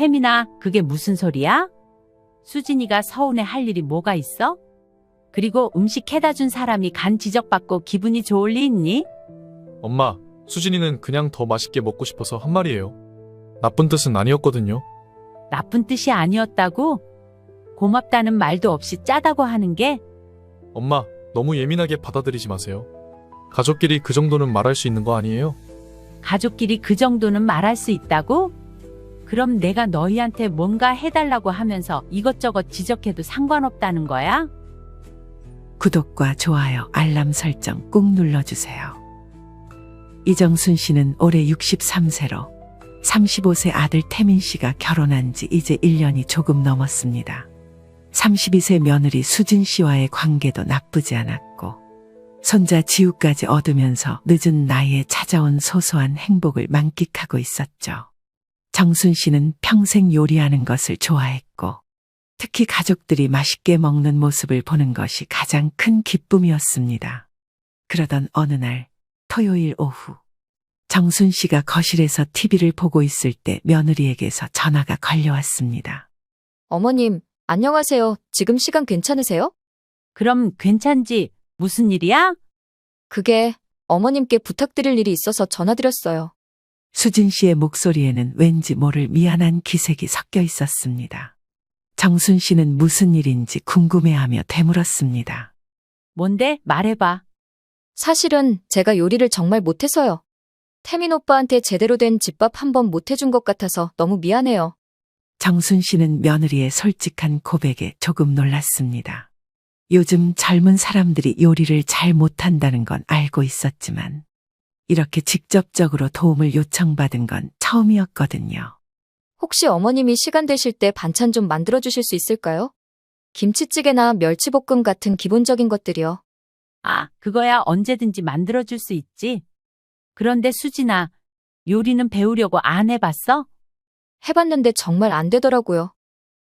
태민아, 그게 무슨 소리야? 수진이가 서운해 할 일이 뭐가 있어? 그리고 음식 해다 준 사람이 간 지적받고 기분이 좋을 리 있니? 엄마, 수진이는 그냥 더 맛있게 먹고 싶어서 한 말이에요. 나쁜 뜻은 아니었거든요. 나쁜 뜻이 아니었다고? 고맙다는 말도 없이 짜다고 하는 게? 엄마, 너무 예민하게 받아들이지 마세요. 가족끼리 그 정도는 말할 수 있는 거 아니에요? 가족끼리 그 정도는 말할 수 있다고? 그럼 내가 너희한테 뭔가 해달라고 하면서 이것저것 지적해도 상관없다는 거야? 구독과 좋아요, 알람 설정 꾹 눌러주세요. 이정순 씨는 올해 63세로 35세 아들 태민 씨가 결혼한 지 이제 1년이 조금 넘었습니다. 32세 며느리 수진 씨와의 관계도 나쁘지 않았고 손자 지우까지 얻으면서 늦은 나이에 찾아온 소소한 행복을 만끽하고 있었죠. 정순 씨는 평생 요리하는 것을 좋아했고 특히 가족들이 맛있게 먹는 모습을 보는 것이 가장 큰 기쁨이었습니다. 그러던 어느 날 토요일 오후 정순 씨가 거실에서 TV를 보고 있을 때 며느리에게서 전화가 걸려왔습니다. 어머님, 안녕하세요. 지금 시간 괜찮으세요? 그럼 괜찮지? 무슨 일이야? 그게 어머님께 부탁드릴 일이 있어서 전화드렸어요. 수진 씨의 목소리에는 왠지 모를 미안한 기색이 섞여 있었습니다. 정순 씨는 무슨 일인지 궁금해하며 되물었습니다. 뭔데? 말해봐. 사실은 제가 요리를 정말 못해서요. 태민 오빠한테 제대로 된 집밥 한 번 못해준 것 같아서 너무 미안해요. 정순 씨는 며느리의 솔직한 고백에 조금 놀랐습니다. 요즘 젊은 사람들이 요리를 잘 못한다는 건 알고 있었지만 이렇게 직접적으로 도움을 요청받은 건 처음이었거든요. 혹시 어머님이 시간 되실 때 반찬 좀 만들어 주실 수 있을까요? 김치찌개나 멸치볶음 같은 기본적인 것들이요. 아, 그거야 언제든지 만들어줄 수 있지. 그런데 수진아, 요리는 배우려고 안 해봤어? 해봤는데 정말 안 되더라고요.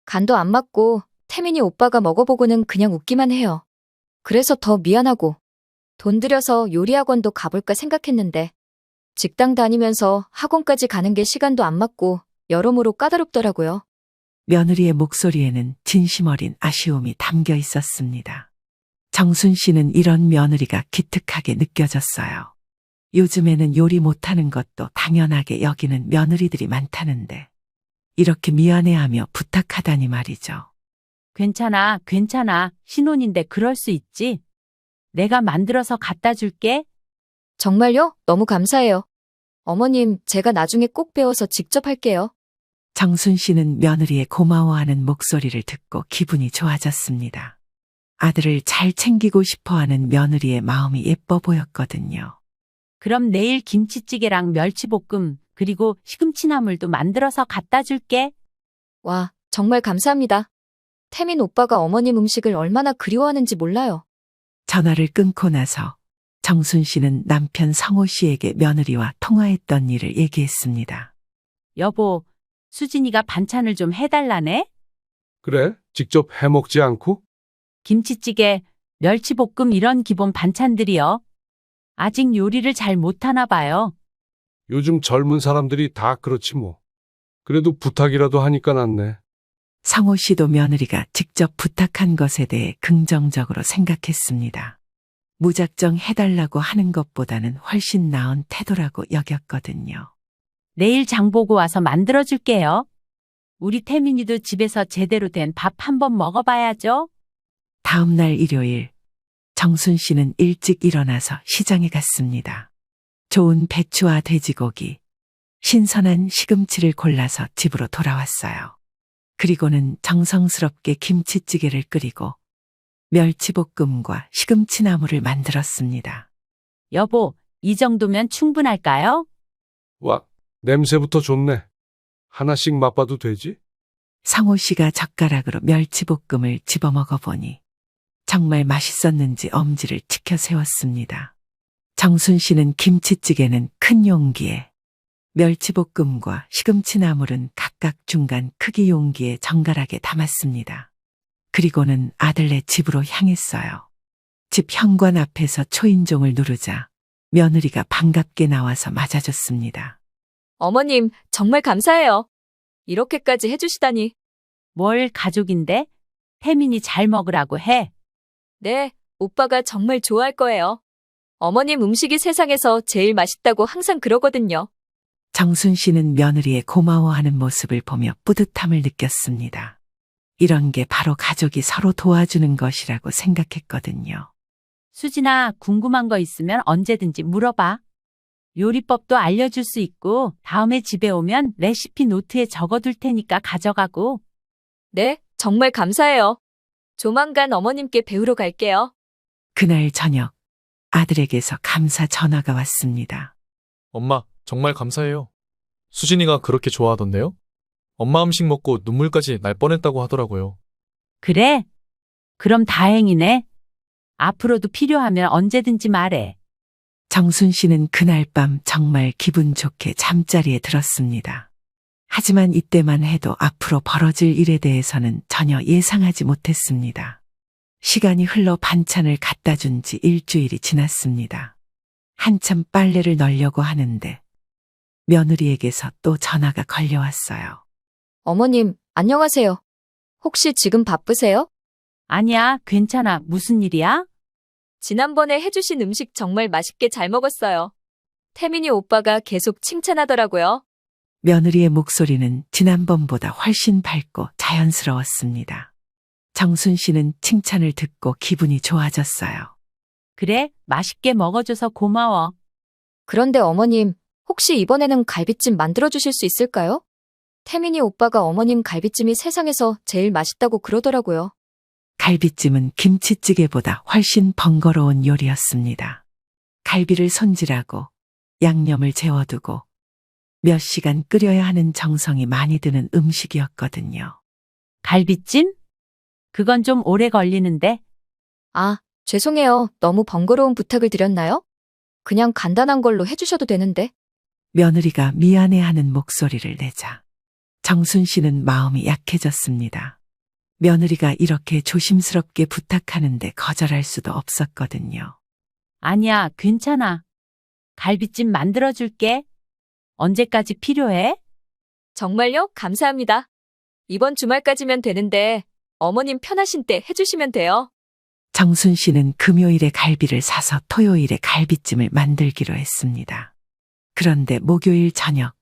간도 안 맞고 태민이 오빠가 먹어보고는 그냥 웃기만 해요. 그래서 더 미안하고 돈 들여서 요리학원도 가볼까 생각했는데 직장 다니면서 학원까지 가는 게 시간도 안 맞고 여러모로 까다롭더라고요. 며느리의 목소리에는 진심 어린 아쉬움이 담겨 있었습니다. 정순 씨는 이런 며느리가 기특하게 느껴졌어요. 요즘에는 요리 못하는 것도 당연하게 여기는 며느리들이 많다는데 이렇게 미안해하며 부탁하다니 말이죠. 괜찮아, 괜찮아. 신혼인데 그럴 수 있지. 내가 만들어서 갖다 줄게. 정말요? 너무 감사해요. 어머님, 제가 나중에 꼭 배워서 직접 할게요. 정순 씨는 며느리의 고마워하는 목소리를 듣고 기분이 좋아졌습니다. 아들을 잘 챙기고 싶어하는 며느리의 마음이 예뻐 보였거든요. 그럼 내일 김치찌개랑 멸치볶음, 그리고 시금치나물도 만들어서 갖다 줄게. 와, 정말 감사합니다. 태민 오빠가 어머님 음식을 얼마나 그리워하는지 몰라요. 전화를 끊고 나서 정순 씨는 남편 성호 씨에게 며느리와 통화했던 일을 얘기했습니다. 여보, 수진이가 반찬을 좀 해달라네? 그래? 직접 해먹지 않고? 김치찌개, 멸치볶음 이런 기본 반찬들이요. 아직 요리를 잘 못하나 봐요. 요즘 젊은 사람들이 다 그렇지 뭐. 그래도 부탁이라도 하니까 낫네. 성호 씨도 며느리가 직접 부탁한 것에 대해 긍정적으로 생각했습니다. 무작정 해달라고 하는 것보다는 훨씬 나은 태도라고 여겼거든요. 내일 장 보고 와서 만들어줄게요. 우리 태민이도 집에서 제대로 된 밥 한번 먹어봐야죠. 다음 날 일요일, 정순 씨는 일찍 일어나서 시장에 갔습니다. 좋은 배추와 돼지고기, 신선한 시금치를 골라서 집으로 돌아왔어요. 그리고는 정성스럽게 김치찌개를 끓이고 멸치볶음과 시금치나물을 만들었습니다. 여보, 이 정도면 충분할까요? 와, 냄새부터 좋네. 하나씩 맛봐도 되지? 성호 씨가 젓가락으로 멸치볶음을 집어 먹어보니 정말 맛있었는지 엄지를 치켜 세웠습니다. 정순 씨는 김치찌개는 큰 용기에, 멸치볶음과 시금치나물은 각각 중간 크기 용기에 정갈하게 담았습니다. 그리고는 아들네 집으로 향했어요. 집 현관 앞에서 초인종을 누르자 며느리가 반갑게 나와서 맞아줬습니다. 어머님, 정말 감사해요. 이렇게까지 해주시다니. 뭘 가족인데? 태민이 잘 먹으라고 해. 네, 오빠가 정말 좋아할 거예요. 어머님 음식이 세상에서 제일 맛있다고 항상 그러거든요. 정순 씨는 며느리의 고마워하는 모습을 보며 뿌듯함을 느꼈습니다. 이런 게 바로 가족이 서로 도와주는 것이라고 생각했거든요. 수진아, 궁금한 거 있으면 언제든지 물어봐. 요리법도 알려줄 수 있고 다음에 집에 오면 레시피 노트에 적어둘 테니까 가져가고. 네, 정말 감사해요. 조만간 어머님께 배우러 갈게요. 그날 저녁 아들에게서 감사 전화가 왔습니다. 엄마, 정말 감사해요. 수진이가 그렇게 좋아하던데요? 엄마 음식 먹고 눈물까지 날 뻔했다고 하더라고요. 그래? 그럼 다행이네. 앞으로도 필요하면 언제든지 말해. 정순 씨는 그날 밤 정말 기분 좋게 잠자리에 들었습니다. 하지만 이때만 해도 앞으로 벌어질 일에 대해서는 전혀 예상하지 못했습니다. 시간이 흘러 반찬을 갖다 준 지 일주일이 지났습니다. 한참 빨래를 널려고 하는데 며느리에게서 또 전화가 걸려왔어요. 어머님, 안녕하세요. 혹시 지금 바쁘세요? 아니야, 괜찮아. 무슨 일이야? 지난번에 해주신 음식 정말 맛있게 잘 먹었어요. 태민이 오빠가 계속 칭찬하더라고요. 며느리의 목소리는 지난번보다 훨씬 밝고 자연스러웠습니다. 정순 씨는 칭찬을 듣고 기분이 좋아졌어요. 그래, 맛있게 먹어줘서 고마워. 그런데 어머님, 혹시 이번에는 갈비찜 만들어주실 수 있을까요? 태민이 오빠가 어머님 갈비찜이 세상에서 제일 맛있다고 그러더라고요. 갈비찜은 김치찌개보다 훨씬 번거로운 요리였습니다. 갈비를 손질하고 양념을 재워두고 몇 시간 끓여야 하는 정성이 많이 드는 음식이었거든요. 갈비찜? 그건 좀 오래 걸리는데. 아, 죄송해요. 너무 번거로운 부탁을 드렸나요? 그냥 간단한 걸로 해주셔도 되는데. 며느리가 미안해하는 목소리를 내자 정순 씨는 마음이 약해졌습니다. 며느리가 이렇게 조심스럽게 부탁하는데 거절할 수도 없었거든요. 아니야, 괜찮아. 갈비찜 만들어줄게. 언제까지 필요해? 정말요? 감사합니다. 이번 주말까지면 되는데 어머님 편하신 때 해주시면 돼요. 정순 씨는 금요일에 갈비를 사서 토요일에 갈비찜을 만들기로 했습니다. 그런데 목요일 저녁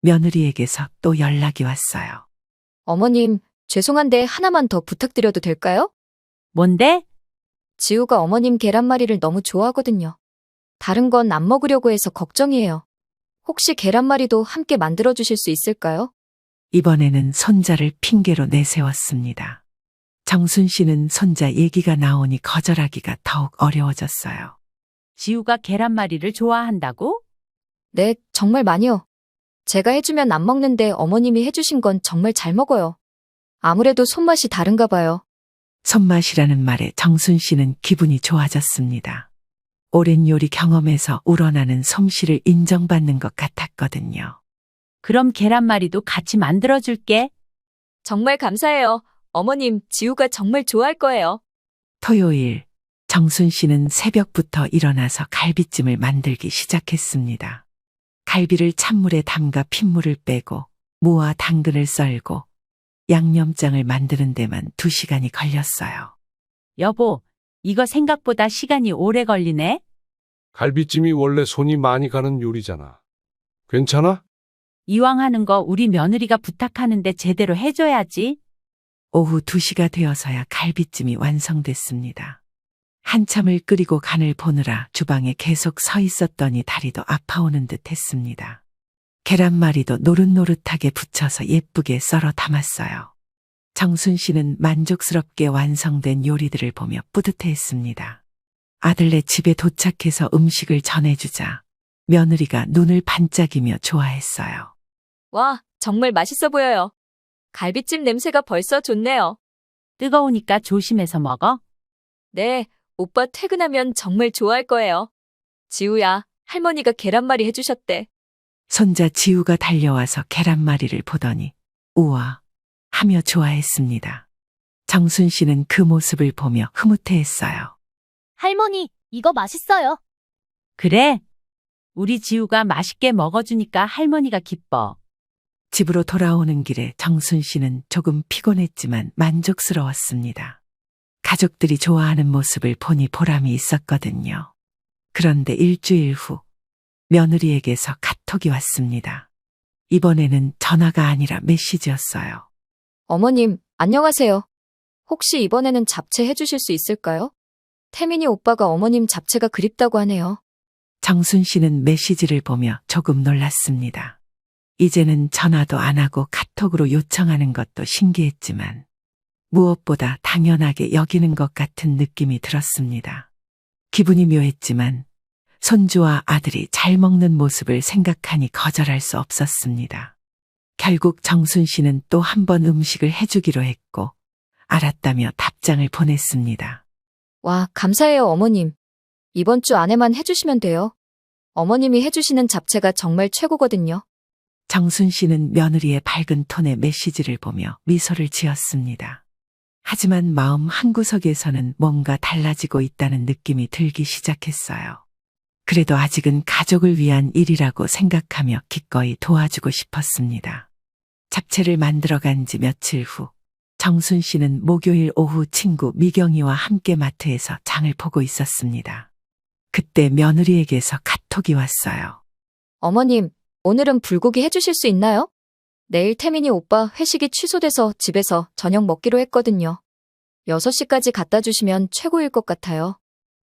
며느리에게서 또 연락이 왔어요. 어머님, 죄송한데 하나만 더 부탁드려도 될까요? 뭔데? 지우가 어머님 계란말이를 너무 좋아하거든요. 다른 건 안 먹으려고 해서 걱정이에요. 혹시 계란말이도 함께 만들어주실 수 있을까요? 이번에는 손자를 핑계로 내세웠습니다. 정순 씨는 손자 얘기가 나오니 거절하기가 더욱 어려워졌어요. 지우가 계란말이를 좋아한다고? 네, 정말 많이요. 제가 해주면 안 먹는데 어머님이 해주신 건 정말 잘 먹어요. 아무래도 손맛이 다른가 봐요. 손맛이라는 말에 정순 씨는 기분이 좋아졌습니다. 오랜 요리 경험에서 우러나는 솜씨를 인정받는 것 같았거든요. 그럼 계란말이도 같이 만들어줄게. 정말 감사해요. 어머님, 지우가 정말 좋아할 거예요. 토요일, 정순 씨는 새벽부터 일어나서 갈비찜을 만들기 시작했습니다. 갈비를 찬물에 담가 핏물을 빼고 무와 당근을 썰고 양념장을 만드는 데만 2시간이 걸렸어요. 여보, 이거 생각보다 시간이 오래 걸리네? 갈비찜이 원래 손이 많이 가는 요리잖아. 괜찮아? 이왕 하는 거 우리 며느리가 부탁하는데 제대로 해줘야지. 오후 2시가 되어서야 갈비찜이 완성됐습니다. 한참을 끓이고 간을 보느라 주방에 계속 서 있었더니 다리도 아파오는 듯 했습니다. 계란말이도 노릇노릇하게 부쳐서 예쁘게 썰어 담았어요. 정순 씨는 만족스럽게 완성된 요리들을 보며 뿌듯해했습니다. 아들네 집에 도착해서 음식을 전해주자 며느리가 눈을 반짝이며 좋아했어요. 와, 정말 맛있어 보여요. 갈비찜 냄새가 벌써 좋네요. 뜨거우니까 조심해서 먹어. 네, 오빠 퇴근하면 정말 좋아할 거예요. 지우야, 할머니가 계란말이 해주셨대. 손자 지우가 달려와서 계란말이를 보더니 우와 하며 좋아했습니다. 정순 씨는 그 모습을 보며 흐뭇해했어요. 할머니, 이거 맛있어요. 그래? 우리 지우가 맛있게 먹어주니까 할머니가 기뻐. 집으로 돌아오는 길에 정순 씨는 조금 피곤했지만 만족스러웠습니다. 가족들이 좋아하는 모습을 보니 보람이 있었거든요. 그런데 일주일 후 며느리에게서 카톡이 왔습니다. 이번에는 전화가 아니라 메시지였어요. 어머님, 안녕하세요. 혹시 이번에는 잡채 해주실 수 있을까요? 태민이 오빠가 어머님 잡채가 그립다고 하네요. 정순 씨는 메시지를 보며 조금 놀랐습니다. 이제는 전화도 안 하고 카톡으로 요청하는 것도 신기했지만 무엇보다 당연하게 여기는 것 같은 느낌이 들었습니다. 기분이 묘했지만 손주와 아들이 잘 먹는 모습을 생각하니 거절할 수 없었습니다. 결국 정순 씨는 또 한 번 음식을 해주기로 했고 알았다며 답장을 보냈습니다. 와, 감사해요, 어머님. 이번 주 안에만 해주시면 돼요. 어머님이 해주시는 잡채가 정말 최고거든요. 정순 씨는 며느리의 밝은 톤의 메시지를 보며 미소를 지었습니다. 하지만 마음 한구석에서는 뭔가 달라지고 있다는 느낌이 들기 시작했어요. 그래도 아직은 가족을 위한 일이라고 생각하며 기꺼이 도와주고 싶었습니다. 잡채를 만들어간 지 며칠 후 정순 씨는 목요일 오후 친구 미경이와 함께 마트에서 장을 보고 있었습니다. 그때 며느리에게서 카톡이 왔어요. 어머님, 오늘은 불고기 해주실 수 있나요? 내일 태민이 오빠 회식이 취소돼서 집에서 저녁 먹기로 했거든요. 6시까지 갖다 주시면 최고일 것 같아요.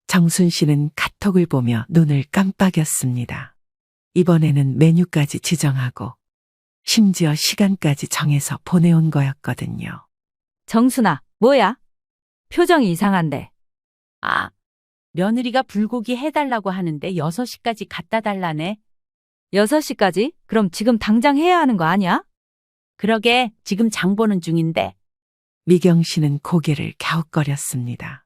정순 씨는 카톡을 보며 눈을 깜빡였습니다. 이번에는 메뉴까지 지정하고 심지어 시간까지 정해서 보내온 거였거든요. 정순아, 뭐야? 표정이 이상한데. 아, 며느리가 불고기 해달라고 하는데 6시까지 갖다 달라네. 6시까지? 그럼 지금 당장 해야 하는 거 아니야? 그러게, 지금 장 보는 중인데. 미경 씨는 고개를 갸웃거렸습니다.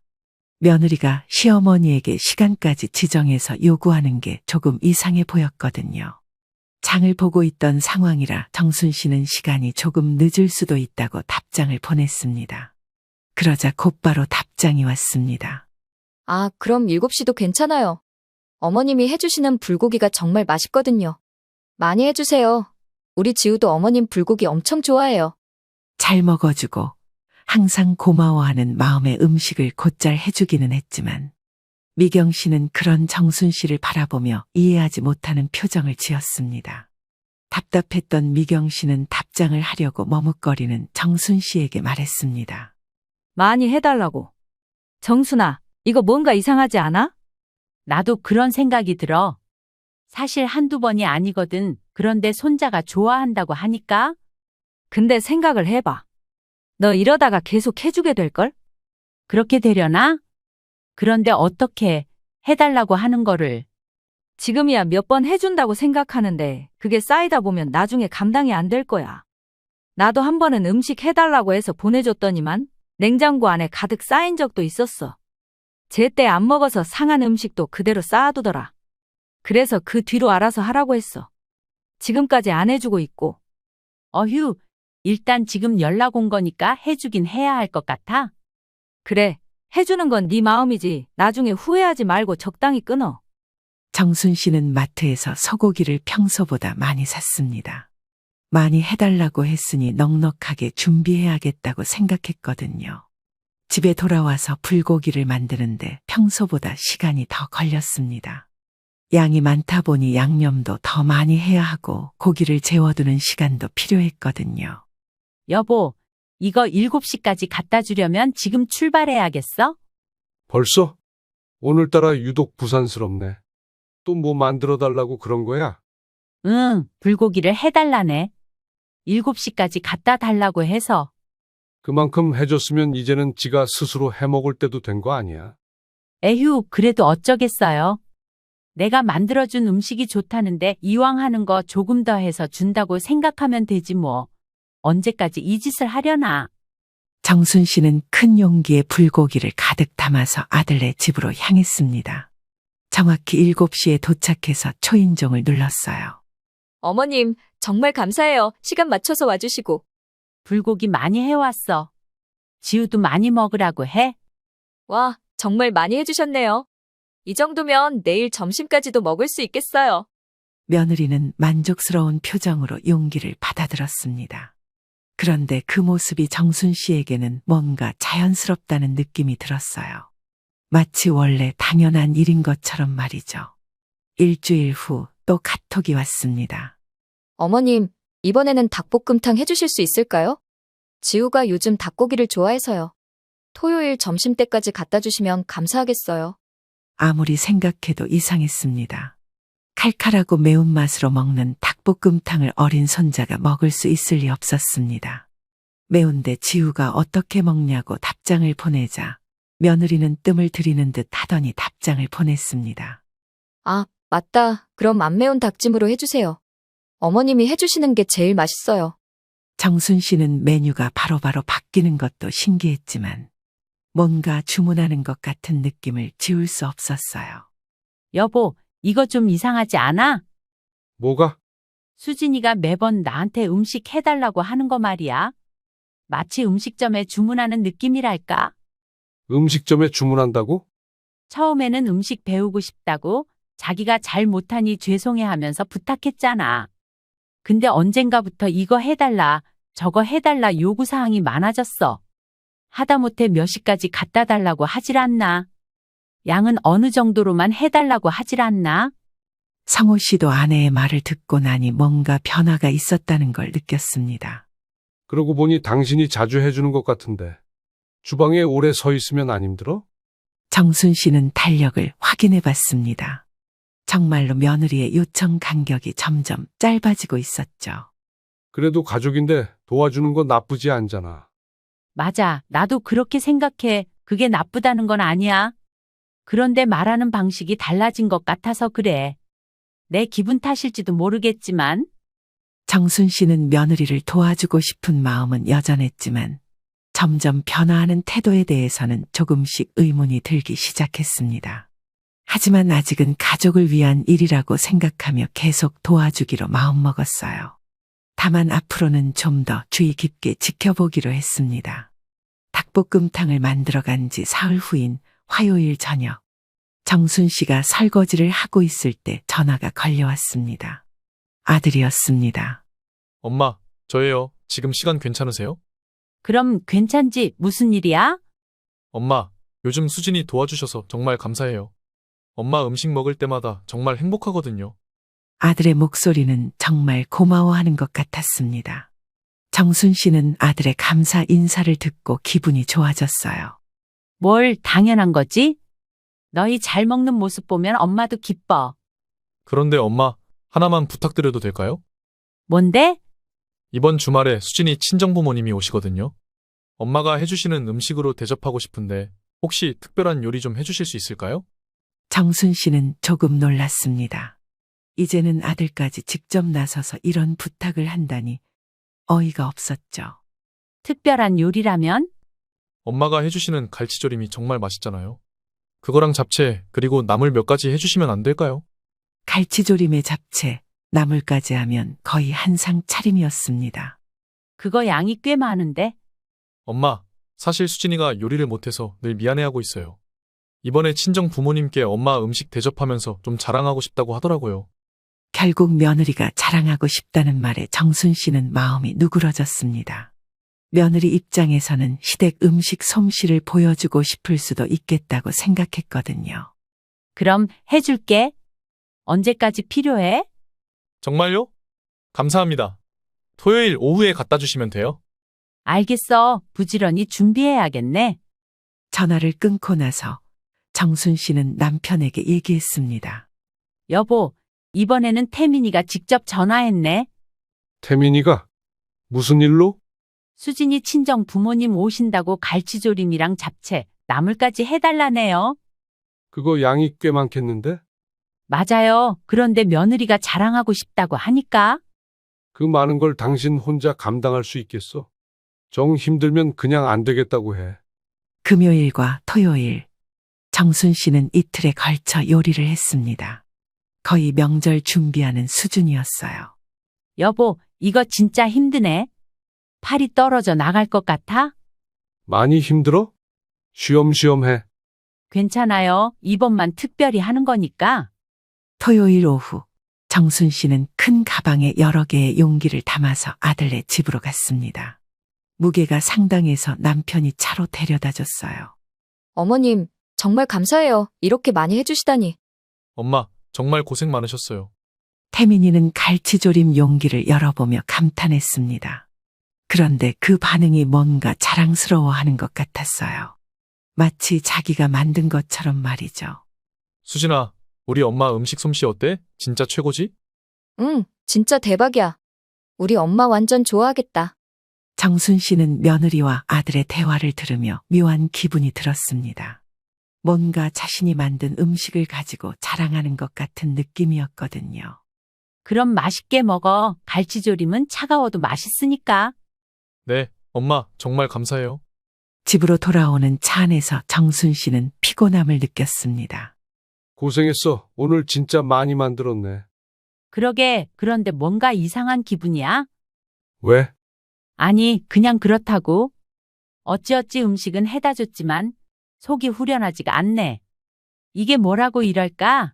며느리가 시어머니에게 시간까지 지정해서 요구하는 게 조금 이상해 보였거든요. 장을 보고 있던 상황이라 정순 씨는 시간이 조금 늦을 수도 있다고 답장을 보냈습니다. 그러자 곧바로 답장이 왔습니다. 아, 그럼 7시도 괜찮아요. 어머님이 해주시는 불고기가 정말 맛있거든요. 많이 해주세요. 우리 지우도 어머님 불고기 엄청 좋아해요. 잘 먹어주고 항상 고마워하는 마음의 음식을 곧잘 해주기는 했지만 미경 씨는 그런 정순 씨를 바라보며 이해하지 못하는 표정을 지었습니다. 답답했던 미경 씨는 답장을 하려고 머뭇거리는 정순 씨에게 말했습니다. 많이 해달라고. 정순아, 이거 뭔가 이상하지 않아? 나도 그런 생각이 들어. 사실 한두 번이 아니거든. 그런데 손자가 좋아한다고 하니까. 근데 생각을 해봐. 너 이러다가 계속 해주게 될걸? 그렇게 되려나? 그런데 어떻게 해달라고 하는 거를. 지금이야 몇 번 해준다고 생각하는데 그게 쌓이다 보면 나중에 감당이 안 될 거야. 나도 한 번은 음식 해달라고 해서 보내줬더니만 냉장고 안에 가득 쌓인 적도 있었어. 제때 안 먹어서 상한 음식도 그대로 쌓아두더라. 그래서 그 뒤로 알아서 하라고 했어. 지금까지 안 해주고 있고. 어휴, 일단 지금 연락 온 거니까 해주긴 해야 할 것 같아. 그래, 해주는 건 네 마음이지. 나중에 후회하지 말고 적당히 끊어. 정순 씨는 마트에서 소고기를 평소보다 많이 샀습니다. 많이 해달라고 했으니 넉넉하게 준비해야겠다고 생각했거든요. 집에 돌아와서 불고기를 만드는데 평소보다 시간이 더 걸렸습니다. 양이 많다 보니 양념도 더 많이 해야 하고 고기를 재워두는 시간도 필요했거든요. 여보, 이거 7시까지 갖다 주려면 지금 출발해야겠어? 벌써? 오늘따라 유독 부산스럽네. 또 뭐 만들어 달라고 그런 거야? 응, 불고기를 해달라네. 7시까지 갖다 달라고 해서. 그만큼 해줬으면 이제는 지가 스스로 해먹을 때도 된 거 아니야? 에휴, 그래도 어쩌겠어요. 내가 만들어준 음식이 좋다는데 이왕 하는 거 조금 더 해서 준다고 생각하면 되지 뭐. 언제까지 이 짓을 하려나. 정순 씨는 큰 용기에 불고기를 가득 담아서 아들네 집으로 향했습니다. 정확히 7시에 도착해서 초인종을 눌렀어요. 어머님, 정말 감사해요. 시간 맞춰서 와주시고. 불고기 많이 해왔어. 지우도 많이 먹으라고 해. 와, 정말 많이 해주셨네요. 이 정도면 내일 점심까지도 먹을 수 있겠어요. 며느리는 만족스러운 표정으로 용기를 받아들었습니다. 그런데 그 모습이 정순 씨에게는 뭔가 자연스럽다는 느낌이 들었어요. 마치 원래 당연한 일인 것처럼 말이죠. 일주일 후 또 카톡이 왔습니다. 어머님, 이번에는 닭볶음탕 해주실 수 있을까요? 지우가 요즘 닭고기를 좋아해서요. 토요일 점심때까지 갖다 주시면 감사하겠어요. 아무리 생각해도 이상했습니다. 칼칼하고 매운맛으로 먹는 닭볶음탕을 어린 손자가 먹을 수 있을 리 없었습니다. 매운데 지우가 어떻게 먹냐고 답장을 보내자 며느리는 뜸을 들이는 듯 하더니 답장을 보냈습니다. 아, 맞다. 그럼 안 매운 닭찜으로 해주세요. 어머님이 해주시는 게 제일 맛있어요. 정순 씨는 메뉴가 바로바로 바뀌는 것도 신기했지만 뭔가 주문하는 것 같은 느낌을 지울 수 없었어요. 여보, 이거 좀 이상하지 않아? 뭐가? 수진이가 매번 나한테 음식 해달라고 하는 거 말이야. 마치 음식점에 주문하는 느낌이랄까? 음식점에 주문한다고? 처음에는 음식 배우고 싶다고 자기가 잘 못하니 죄송해하면서 부탁했잖아. 근데 언젠가부터 이거 해달라, 저거 해달라 요구사항이 많아졌어. 하다못해 몇 시까지 갖다 달라고 하질 않나? 양은 어느 정도로만 해달라고 하질 않나? 성호 씨도 아내의 말을 듣고 나니 뭔가 변화가 있었다는 걸 느꼈습니다. 그러고 보니 당신이 자주 해주는 것 같은데. 주방에 오래 서 있으면 안 힘들어? 정순 씨는 달력을 확인해 봤습니다. 정말로 며느리의 요청 간격이 점점 짧아지고 있었죠. 그래도 가족인데 도와주는 건 나쁘지 않잖아. 맞아, 나도 그렇게 생각해. 그게 나쁘다는 건 아니야. 그런데 말하는 방식이 달라진 것 같아서 그래. 내 기분 탓일지도 모르겠지만. 정순 씨는 며느리를 도와주고 싶은 마음은 여전했지만 점점 변화하는 태도에 대해서는 조금씩 의문이 들기 시작했습니다. 하지만 아직은 가족을 위한 일이라고 생각하며 계속 도와주기로 마음먹었어요. 다만 앞으로는 좀 더 주의 깊게 지켜보기로 했습니다. 닭볶음탕을 만들어간 지 사흘 후인 화요일 저녁, 정순 씨가 설거지를 하고 있을 때 전화가 걸려왔습니다. 아들이었습니다. 엄마, 저예요. 지금 시간 괜찮으세요? 그럼 괜찮지? 무슨 일이야? 엄마, 요즘 수진이 도와주셔서 정말 감사해요. 엄마 음식 먹을 때마다 정말 행복하거든요. 아들의 목소리는 정말 고마워하는 것 같았습니다. 정순 씨는 아들의 감사 인사를 듣고 기분이 좋아졌어요. 뭘 당연한 거지? 너희 잘 먹는 모습 보면 엄마도 기뻐. 그런데 엄마, 하나만 부탁드려도 될까요? 뭔데? 이번 주말에 수진이 친정부모님이 오시거든요. 엄마가 해주시는 음식으로 대접하고 싶은데 혹시 특별한 요리 좀 해주실 수 있을까요? 정순 씨는 조금 놀랐습니다. 이제는 아들까지 직접 나서서 이런 부탁을 한다니 어이가 없었죠. 특별한 요리라면? 엄마가 해주시는 갈치조림이 정말 맛있잖아요. 그거랑 잡채, 그리고 나물 몇 가지 해주시면 안 될까요? 갈치조림에 잡채, 나물까지 하면 거의 한상 차림이었습니다. 그거 양이 꽤 많은데? 엄마, 사실 수진이가 요리를 못해서 늘 미안해하고 있어요. 이번에 친정 부모님께 엄마 음식 대접하면서 좀 자랑하고 싶다고 하더라고요. 결국 며느리가 자랑하고 싶다는 말에 정순 씨는 마음이 누그러졌습니다. 며느리 입장에서는 시댁 음식 솜씨를 보여주고 싶을 수도 있겠다고 생각했거든요. 그럼 해줄게. 언제까지 필요해? 정말요? 감사합니다. 토요일 오후에 갖다 주시면 돼요. 알겠어. 부지런히 준비해야겠네. 전화를 끊고 나서 정순 씨는 남편에게 얘기했습니다. 여보, 이번에는 태민이가 직접 전화했네. 태민이가? 무슨 일로? 수진이 친정 부모님 오신다고 갈치조림이랑 잡채, 나물까지 해달라네요. 그거 양이 꽤 많겠는데? 맞아요. 그런데 며느리가 자랑하고 싶다고 하니까. 그 많은 걸 당신 혼자 감당할 수 있겠어? 정 힘들면 그냥 안 되겠다고 해. 금요일과 토요일, 정순 씨는 이틀에 걸쳐 요리를 했습니다. 거의 명절 준비하는 수준이었어요. 여보, 이거 진짜 힘드네. 팔이 떨어져 나갈 것 같아? 많이 힘들어? 쉬엄쉬엄 해. 괜찮아요. 이번만 특별히 하는 거니까. 토요일 오후, 정순 씨는 큰 가방에 여러 개의 용기를 담아서 아들네 집으로 갔습니다. 무게가 상당해서 남편이 차로 데려다 줬어요. 어머님, 정말 감사해요. 이렇게 많이 해주시다니. 엄마, 정말 고생 많으셨어요. 태민이는 갈치조림 용기를 열어보며 감탄했습니다. 그런데 그 반응이 뭔가 자랑스러워하는 것 같았어요. 마치 자기가 만든 것처럼 말이죠. 수진아, 우리 엄마 음식 솜씨 어때? 진짜 최고지? 응, 진짜 대박이야. 우리 엄마 완전 좋아하겠다. 정순 씨는 며느리와 아들의 대화를 들으며 묘한 기분이 들었습니다. 뭔가 자신이 만든 음식을 가지고 자랑하는 것 같은 느낌이었거든요. 그럼 맛있게 먹어. 갈치조림은 차가워도 맛있으니까. 네, 엄마, 정말 감사해요. 집으로 돌아오는 차 안에서 정순 씨는 피곤함을 느꼈습니다. 고생했어. 오늘 진짜 많이 만들었네. 그러게, 그런데 뭔가 이상한 기분이야? 왜? 아니, 그냥 그렇다고. 어찌어찌 음식은 해다 줬지만 속이 후련하지가 않네. 이게 뭐라고 이럴까?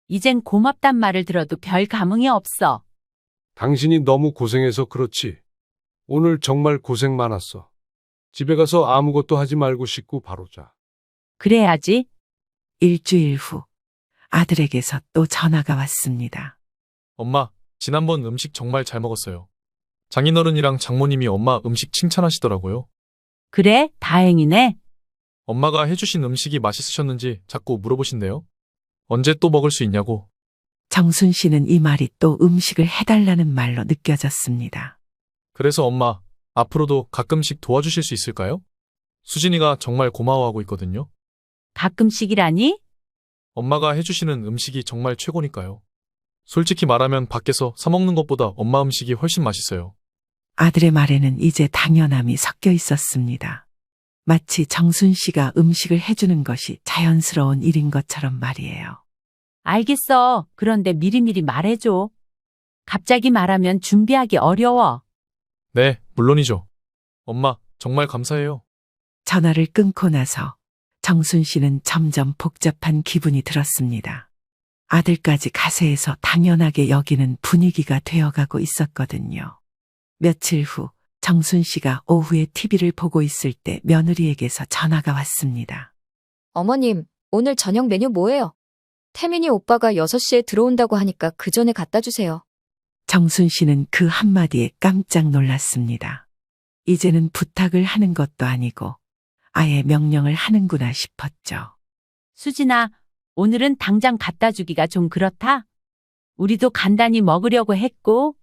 이젠 고맙단 말을 들어도 별 감흥이 없어. 당신이 너무 고생해서 그렇지. 오늘 정말 고생 많았어. 집에 가서 아무것도 하지 말고 씻고 바로 자. 그래야지. 일주일 후 아들에게서 또 전화가 왔습니다. 엄마, 지난번 음식 정말 잘 먹었어요. 장인어른이랑 장모님이 엄마 음식 칭찬하시더라고요. 그래, 다행이네. 엄마가 해주신 음식이 맛있으셨는지 자꾸 물어보신대요. 언제 또 먹을 수 있냐고. 정순 씨는 이 말이 또 음식을 해달라는 말로 느껴졌습니다. 그래서 엄마, 앞으로도 가끔씩 도와주실 수 있을까요? 수진이가 정말 고마워하고 있거든요. 가끔씩이라니? 엄마가 해주시는 음식이 정말 최고니까요. 솔직히 말하면 밖에서 사 먹는 것보다 엄마 음식이 훨씬 맛있어요. 아들의 말에는 이제 당연함이 섞여 있었습니다. 마치 정순 씨가 음식을 해주는 것이 자연스러운 일인 것처럼 말이에요. 알겠어. 그런데 미리미리 말해줘. 갑자기 말하면 준비하기 어려워. 네, 물론이죠. 엄마, 정말 감사해요. 전화를 끊고 나서 정순 씨는 점점 복잡한 기분이 들었습니다. 아들까지 가세해서 당연하게 여기는 분위기가 되어가고 있었거든요. 며칠 후 정순 씨가 오후에 TV를 보고 있을 때 며느리에게서 전화가 왔습니다. 어머님, 오늘 저녁 메뉴 뭐예요? 태민이 오빠가 6시에 들어온다고 하니까 그 전에 갖다 주세요. 정순 씨는 그 한마디에 깜짝 놀랐습니다. 이제는 부탁을 하는 것도 아니고 아예 명령을 하는구나 싶었죠. 수진아, 오늘은 당장 갖다 주기가 좀 그렇다? 우리도 간단히 먹으려고 했고.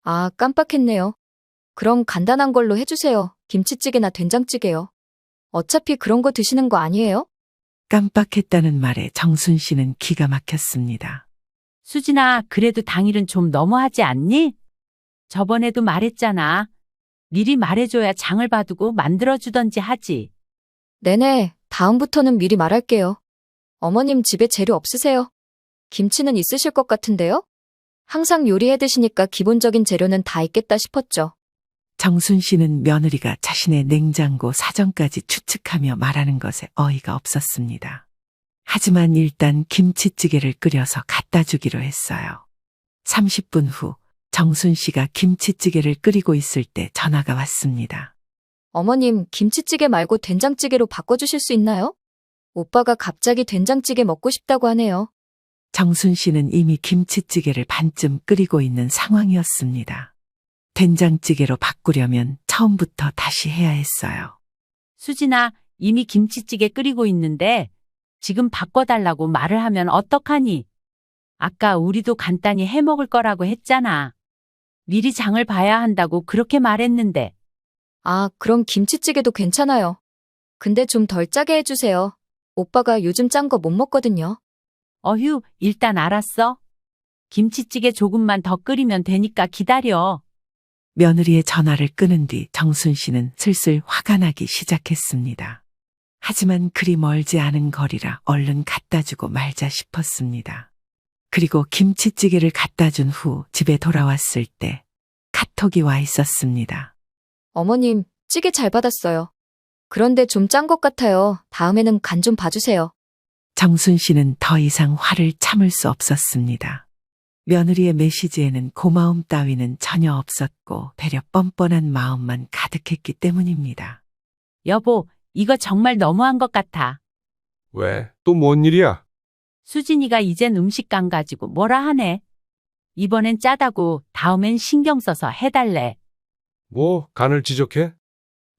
아, 깜빡했네요. 그럼 간단한 걸로 해주세요. 김치찌개나 된장찌개요. 어차피 그런 거 드시는 거 아니에요? 깜빡했다는 말에 정순 씨는 기가 막혔습니다. 수진아, 그래도 당일은 좀 너무하지 않니? 저번에도 말했잖아. 미리 말해줘야 장을 봐두고 만들어주던지 하지. 네네, 다음부터는 미리 말할게요. 어머님 집에 재료 없으세요? 김치는 있으실 것 같은데요? 항상 요리해 드시니까 기본적인 재료는 다 있겠다 싶었죠. 정순 씨는 며느리가 자신의 냉장고 사정까지 추측하며 말하는 것에 어이가 없었습니다. 하지만 일단 김치찌개를 끓여서 갖다 주기로 했어요. 30분 후 정순 씨가 김치찌개를 끓이고 있을 때 전화가 왔습니다. 어머님, 김치찌개 말고 된장찌개로 바꿔주실 수 있나요? 오빠가 갑자기 된장찌개 먹고 싶다고 하네요. 정순 씨는 이미 김치찌개를 반쯤 끓이고 있는 상황이었습니다. 된장찌개로 바꾸려면 처음부터 다시 해야 했어요. 수진아, 이미 김치찌개 끓이고 있는데 지금 바꿔달라고 말을 하면 어떡하니? 아까 우리도 간단히 해 먹을 거라고 했잖아. 미리 장을 봐야 한다고 그렇게 말했는데. 아, 그럼 김치찌개도 괜찮아요. 근데 좀 덜 짜게 해주세요. 오빠가 요즘 짠 거 못 먹거든요. 어휴, 일단 알았어. 김치찌개 조금만 더 끓이면 되니까 기다려. 며느리의 전화를 끊은 뒤 정순 씨는 슬슬 화가 나기 시작했습니다. 하지만 그리 멀지 않은 거리라 얼른 갖다 주고 말자 싶었습니다. 그리고 김치찌개를 갖다 준 후 집에 돌아왔을 때 카톡이 와 있었습니다. 어머님, 찌개 잘 받았어요. 그런데 좀 짠 것 같아요. 다음에는 간 좀 봐주세요. 정순 씨는 더 이상 화를 참을 수 없었습니다. 며느리의 메시지에는 고마움 따위는 전혀 없었고 배려 뻔뻔한 마음만 가득했기 때문입니다. 여보, 이거 정말 너무한 것 같아. 왜? 또 뭔 일이야? 수진이가 이젠 음식감 가지고 뭐라 하네. 이번엔 짜다고 다음엔 신경 써서 해달래. 뭐, 간을 지적해?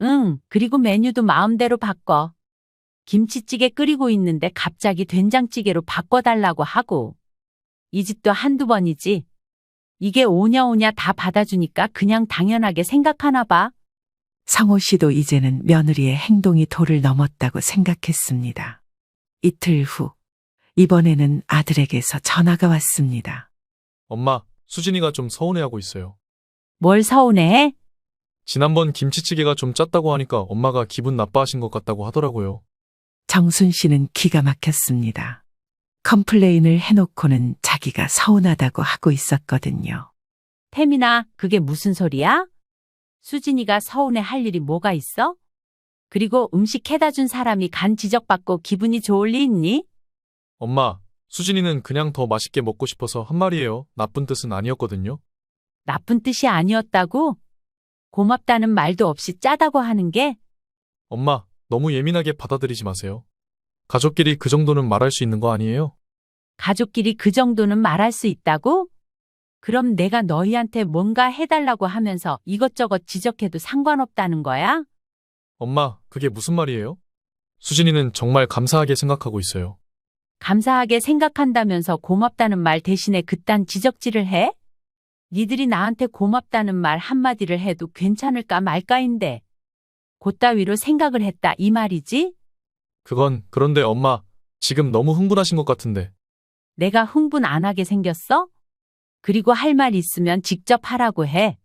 응, 그리고 메뉴도 마음대로 바꿔. 김치찌개 끓이고 있는데 갑자기 된장찌개로 바꿔달라고 하고. 이 집도 한두 번이지. 이게 오냐오냐 다 받아주니까 그냥 당연하게 생각하나 봐. 상호 씨도 이제는 며느리의 행동이 도를 넘었다고 생각했습니다. 이틀 후, 이번에는 아들에게서 전화가 왔습니다. 엄마, 수진이가 좀 서운해하고 있어요. 뭘 서운해? 지난번 김치찌개가 좀 짰다고 하니까 엄마가 기분 나빠하신 것 같다고 하더라고요. 정순 씨는 기가 막혔습니다. 컴플레인을 해놓고는 자기가 서운하다고 하고 있었거든요. 태민아, 그게 무슨 소리야? 수진이가 서운해 할 일이 뭐가 있어? 그리고 음식 해다 준 사람이 간 지적받고 기분이 좋을 리 있니? 엄마, 수진이는 그냥 더 맛있게 먹고 싶어서 한 말이에요. 나쁜 뜻은 아니었거든요. 나쁜 뜻이 아니었다고? 고맙다는 말도 없이 짜다고 하는 게? 엄마, 너무 예민하게 받아들이지 마세요. 가족끼리 그 정도는 말할 수 있는 거 아니에요? 가족끼리 그 정도는 말할 수 있다고? 그럼 내가 너희한테 뭔가 해달라고 하면서 이것저것 지적해도 상관없다는 거야? 엄마, 그게 무슨 말이에요? 수진이는 정말 감사하게 생각하고 있어요. 감사하게 생각한다면서 고맙다는 말 대신에 그딴 지적질을 해? 니들이 나한테 고맙다는 말 한마디를 해도 괜찮을까 말까인데. 그따위로 생각을 했다 이 말이지? 그런데 엄마, 지금 너무 흥분하신 것 같은데. 내가 흥분 안 하게 생겼어? 그리고 할 말 있으면 직접 하라고 해.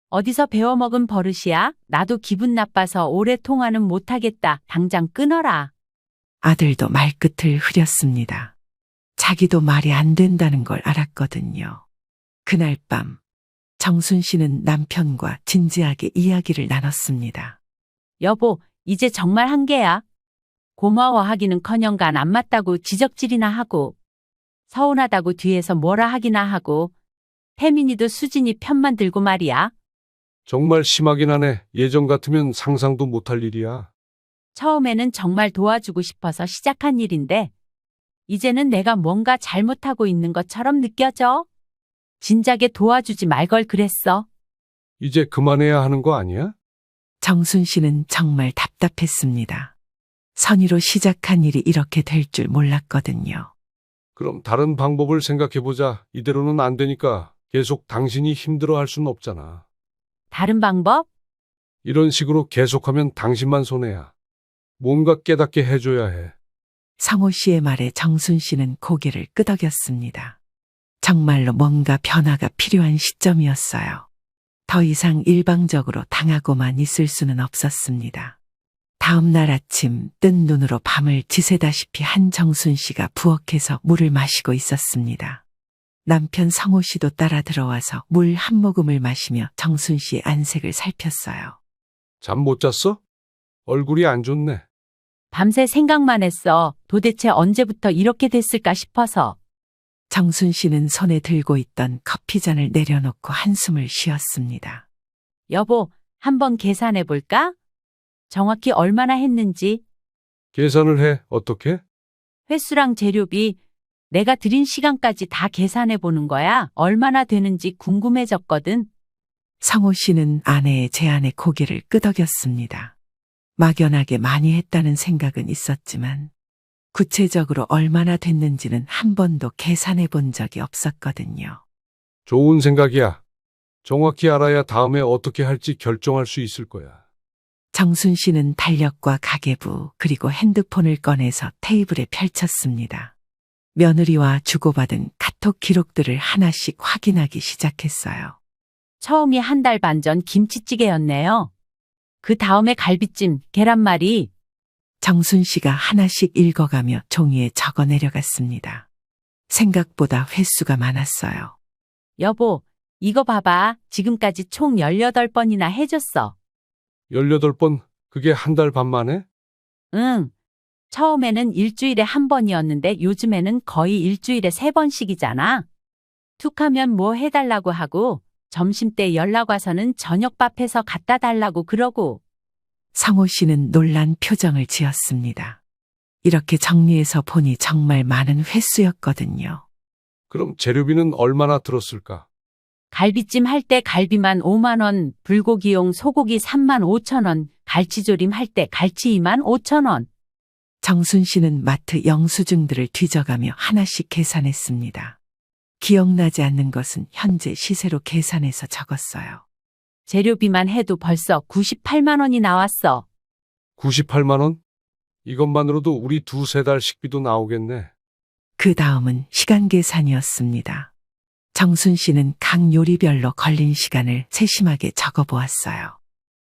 어디서 배워먹은 버릇이야? 나도 기분 나빠서 오래 통화는 못하겠다. 당장 끊어라. 아들도 말끝을 흐렸습니다. 자기도 말이 안 된다는 걸 알았거든요. 그날 밤, 정순 씨는 남편과 진지하게 이야기를 나눴습니다. 여보, 이제 정말 한계야. 고마워하기는커녕 안 맞다고 지적질이나 하고 서운하다고 뒤에서 뭐라 하기나 하고 태민이도 수진이 편만 들고 말이야. 정말 심하긴 하네. 예전 같으면 상상도 못할 일이야. 처음에는 정말 도와주고 싶어서 시작한 일인데 이제는 내가 뭔가 잘못하고 있는 것처럼 느껴져. 진작에 도와주지 말 걸 그랬어. 이제 그만해야 하는 거 아니야? 정순 씨는 정말 답답했습니다. 선의로 시작한 일이 이렇게 될 줄 몰랐거든요. 그럼 다른 방법을 생각해보자. 이대로는 안 되니까 계속 당신이 힘들어할 수는 없잖아. 다른 방법? 이런 식으로 계속하면 당신만 손해야. 뭔가 깨닫게 해줘야 해. 상호 씨의 말에 정순 씨는 고개를 끄덕였습니다. 정말로 뭔가 변화가 필요한 시점이었어요. 더 이상 일방적으로 당하고만 있을 수는 없었습니다. 다음 날 아침 뜬 눈으로 밤을 지새다시피 한 정순 씨가 부엌에서 물을 마시고 있었습니다. 남편 성호 씨도 따라 들어와서 물 한 모금을 마시며 정순 씨의 안색을 살폈어요. 잠 못 잤어? 얼굴이 안 좋네. 밤새 생각만 했어. 도대체 언제부터 이렇게 됐을까 싶어서. 정순 씨는 손에 들고 있던 커피잔을 내려놓고 한숨을 쉬었습니다. 여보, 한번 계산해 볼까? 정확히 얼마나 했는지. 계산을 해. 어떻게? 횟수랑 재료비, 내가 들인 시간까지 다 계산해 보는 거야. 얼마나 되는지 궁금해졌거든. 성호 씨는 아내의 제안에 고개를 끄덕였습니다. 막연하게 많이 했다는 생각은 있었지만 구체적으로 얼마나 됐는지는 한 번도 계산해 본 적이 없었거든요. 좋은 생각이야. 정확히 알아야 다음에 어떻게 할지 결정할 수 있을 거야. 정순 씨는 달력과 가계부 그리고 핸드폰을 꺼내서 테이블에 펼쳤습니다. 며느리와 주고받은 카톡 기록들을 하나씩 확인하기 시작했어요. 처음이 한 달 반 전 김치찌개였네요. 그 다음에 갈비찜, 계란말이. 정순 씨가 하나씩 읽어가며 종이에 적어 내려갔습니다. 생각보다 횟수가 많았어요. 여보, 이거 봐봐. 지금까지 총 18번이나 해줬어. 18번? 그게 한 달 반 만에? 응. 처음에는 일주일에 한 번이었는데 요즘에는 거의 일주일에 3번씩이잖아. 툭 하면 뭐 해달라고 하고 점심때 연락 와서는 저녁밥 해서 갖다 달라고 그러고 성호 씨는 놀란 표정을 지었습니다. 이렇게 정리해서 보니 정말 많은 횟수였거든요. 그럼 재료비는 얼마나 들었을까? 갈비찜 할 때 갈비만 5만 원, 불고기용 소고기 3만 5천 원, 갈치조림 할 때 갈치 2만 5천 원. 정순 씨는 마트 영수증들을 뒤져가며 하나씩 계산했습니다. 기억나지 않는 것은 현재 시세로 계산해서 적었어요. 재료비만 해도 벌써 98만 원이 나왔어. 98만 원? 이것만으로도 우리 두세 달 식비도 나오겠네. 그 다음은 시간 계산이었습니다. 정순 씨는 각 요리별로 걸린 시간을 세심하게 적어보았어요.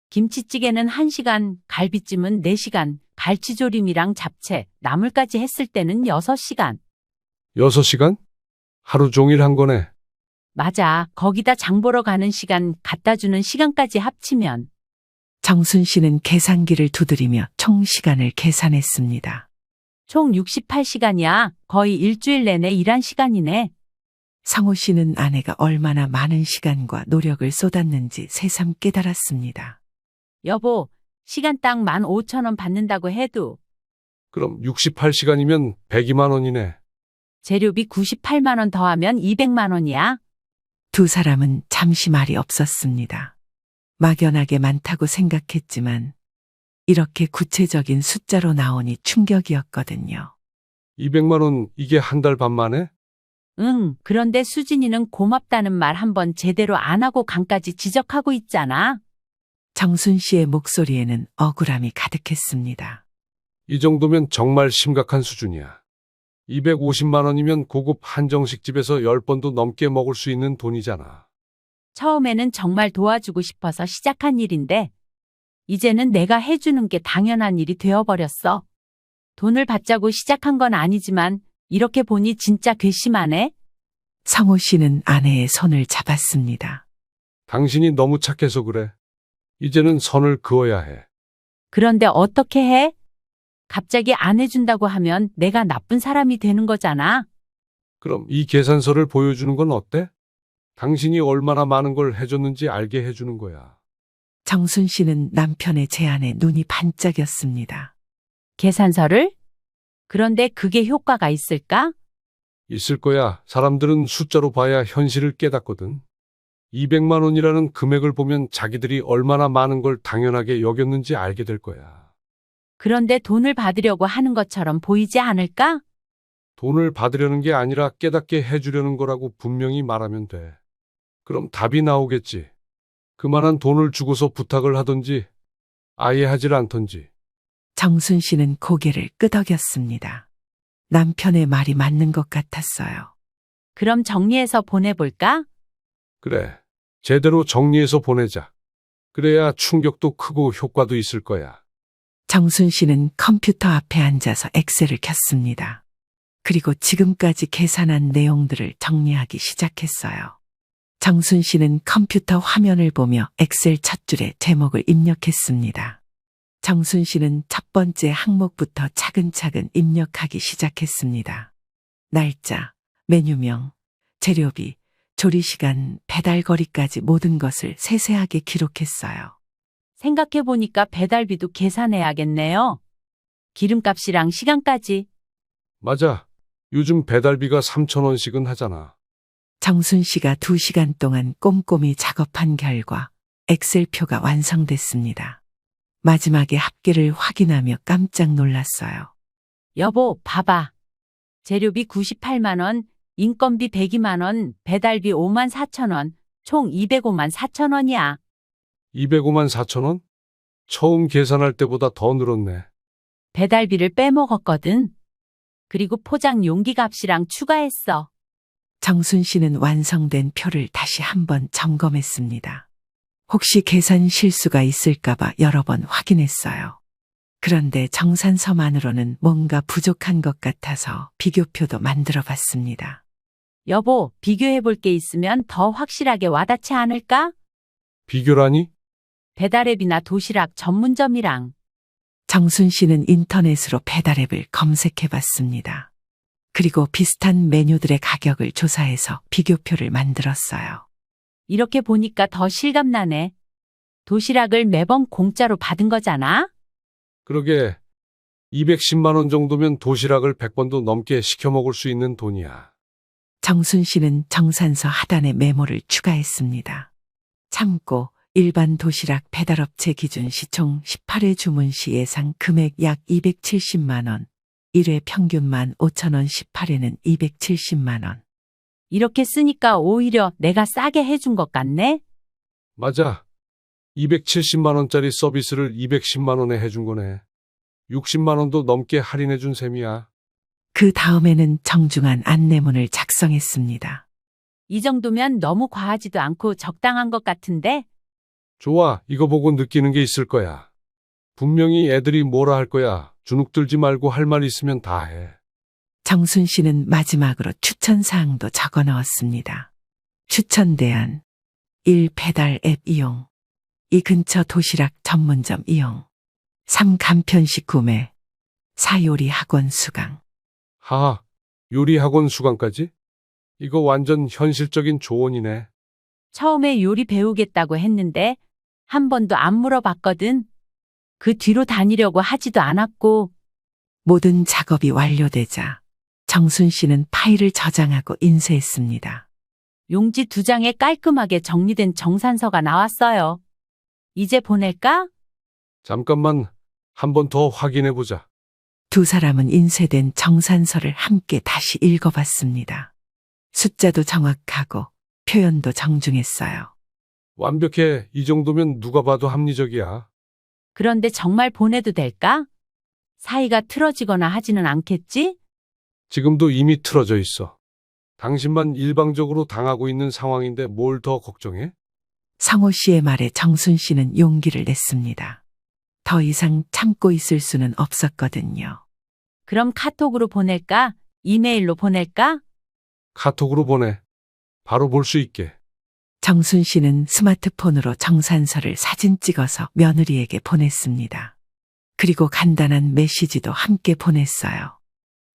김치찌개는 1시간, 갈비찜은 4시간, 갈치조림이랑 잡채, 나물까지 했을 때는 6시간. 6시간? 하루 종일 한 거네. 맞아. 거기다 장 보러 가는 시간, 갖다 주는 시간까지 합치면. 정순 씨는 계산기를 두드리며 총 시간을 계산했습니다. 총 68시간이야. 거의 일주일 내내 일한 시간이네. 성호 씨는 아내가 얼마나 많은 시간과 노력을 쏟았는지 새삼 깨달았습니다. 여보, 시간당 15,000원 받는다고 해도 그럼 68시간이면 102만 원이네. 재료비 98만 원 더하면 200만 원이야. 두 사람은 잠시 말이 없었습니다. 막연하게 많다고 생각했지만 이렇게 구체적인 숫자로 나오니 충격이었거든요. 200만 원 이게 한 달 반 만에? 응, 그런데 수진이는 고맙다는 말 한 번 제대로 안 하고 강까지 지적하고 있잖아. 정순 씨의 목소리에는 억울함이 가득했습니다. 이 정도면 정말 심각한 수준이야. 250만 원이면 고급 한정식 집에서 10번도 넘게 먹을 수 있는 돈이잖아. 처음에는 정말 도와주고 싶어서 시작한 일인데 이제는 내가 해주는 게 당연한 일이 되어버렸어. 돈을 받자고 시작한 건 아니지만 이렇게 보니 진짜 괘씸하네. 성호 씨는 아내의 손을 잡았습니다. 당신이 너무 착해서 그래. 이제는 선을 그어야 해. 그런데 어떻게 해? 갑자기 안 해준다고 하면 내가 나쁜 사람이 되는 거잖아. 그럼 이 계산서를 보여주는 건 어때? 당신이 얼마나 많은 걸 해줬는지 알게 해주는 거야. 정순 씨는 남편의 제안에 눈이 반짝였습니다. 계산서를? 그런데 그게 효과가 있을까? 있을 거야. 사람들은 숫자로 봐야 현실을 깨닫거든. 200만 원이라는 금액을 보면 자기들이 얼마나 많은 걸 당연하게 여겼는지 알게 될 거야. 그런데 돈을 받으려고 하는 것처럼 보이지 않을까? 돈을 받으려는 게 아니라 깨닫게 해주려는 거라고 분명히 말하면 돼. 그럼 답이 나오겠지. 그만한 돈을 주고서 부탁을 하든지 아예 하질 않던지. 정순 씨는 고개를 끄덕였습니다. 남편의 말이 맞는 것 같았어요. 그럼 정리해서 보내볼까? 그래. 제대로 정리해서 보내자. 그래야 충격도 크고 효과도 있을 거야. 정순 씨는 컴퓨터 앞에 앉아서 엑셀을 켰습니다. 그리고 지금까지 계산한 내용들을 정리하기 시작했어요. 정순 씨는 컴퓨터 화면을 보며 엑셀 첫 줄에 제목을 입력했습니다. 정순 씨는 첫 번째 항목부터 차근차근 입력하기 시작했습니다. 날짜, 메뉴명, 재료비, 조리시간, 배달거리까지 모든 것을 세세하게 기록했어요. 생각해보니까 배달비도 계산해야겠네요. 기름값이랑 시간까지. 맞아. 요즘 배달비가 3,000원씩은 하잖아. 정순 씨가 2시간 동안 꼼꼼히 작업한 결과 엑셀표가 완성됐습니다. 마지막에 합계를 확인하며 깜짝 놀랐어요. 여보, 봐봐. 재료비 98만 원, 인건비 102만 원, 배달비 5만 4천 원, 총 205만 4천 원이야. 205만 4천 원? 처음 계산할 때보다 더 늘었네. 배달비를 빼먹었거든. 그리고 포장 용기 값이랑 추가했어. 정순 씨는 완성된 표를 다시 한번 점검했습니다. 혹시 계산 실수가 있을까봐 여러 번 확인했어요. 그런데 정산서만으로는 뭔가 부족한 것 같아서 비교표도 만들어 봤습니다. 여보, 비교해볼 게 있으면 더 확실하게 와닿지 않을까? 비교라니? 배달앱이나 도시락 전문점이랑. 정순 씨는 인터넷으로 배달앱을 검색해 봤습니다. 그리고 비슷한 메뉴들의 가격을 조사해서 비교표를 만들었어요. 이렇게 보니까 더 실감나네. 도시락을 매번 공짜로 받은 거잖아? 그러게 210만 원 정도면 도시락을 100번도 넘게 시켜 먹을 수 있는 돈이야. 정순 씨는 정산서 하단에 메모를 추가했습니다. 참고 일반 도시락 배달업체 기준 시총 18회 주문 시 예상 금액 약 270만 원, 1회 평균 15,000원 18회는 270만 원. 이렇게 쓰니까 오히려 내가 싸게 해준 것 같네? 맞아. 270만 원짜리 서비스를 210만 원에 해준 거네. 60만 원도 넘게 할인해 준 셈이야. 그 다음에는 정중한 안내문을 작성했습니다. 이 정도면 너무 과하지도 않고 적당한 것 같은데? 좋아, 이거 보고 느끼는 게 있을 거야. 분명히 애들이 뭐라 할 거야. 주눅 들지 말고 할 말 있으면 다 해. 정순 씨는 마지막으로 추천사항도 적어 넣었습니다. 추천대안 1. 배달 앱 이용 2. 근처 도시락 전문점 이용 3. 간편식 구매 4. 요리 학원 수강 하하, 요리학원 수강까지? 이거 완전 현실적인 조언이네. 처음에 요리 배우겠다고 했는데 한 번도 안 물어봤거든. 그 뒤로 다니려고 하지도 않았고. 모든 작업이 완료되자 정순 씨는 파일을 저장하고 인쇄했습니다. 용지 2장에 깔끔하게 정리된 정산서가 나왔어요. 이제 보낼까? 잠깐만, 한 번 더 확인해 보자. 두 사람은 인쇄된 정산서를 함께 다시 읽어봤습니다. 숫자도 정확하고 표현도 정중했어요. 완벽해. 이 정도면 누가 봐도 합리적이야. 그런데 정말 보내도 될까? 사이가 틀어지거나 하지는 않겠지? 지금도 이미 틀어져 있어. 당신만 일방적으로 당하고 있는 상황인데 뭘 더 걱정해? 성호 씨의 말에 정순 씨는 용기를 냈습니다. 더 이상 참고 있을 수는 없었거든요. 그럼 카톡으로 보낼까? 이메일로 보낼까? 카톡으로 보내. 바로 볼 수 있게. 정순 씨는 스마트폰으로 정산서를 사진 찍어서 며느리에게 보냈습니다. 그리고 간단한 메시지도 함께 보냈어요.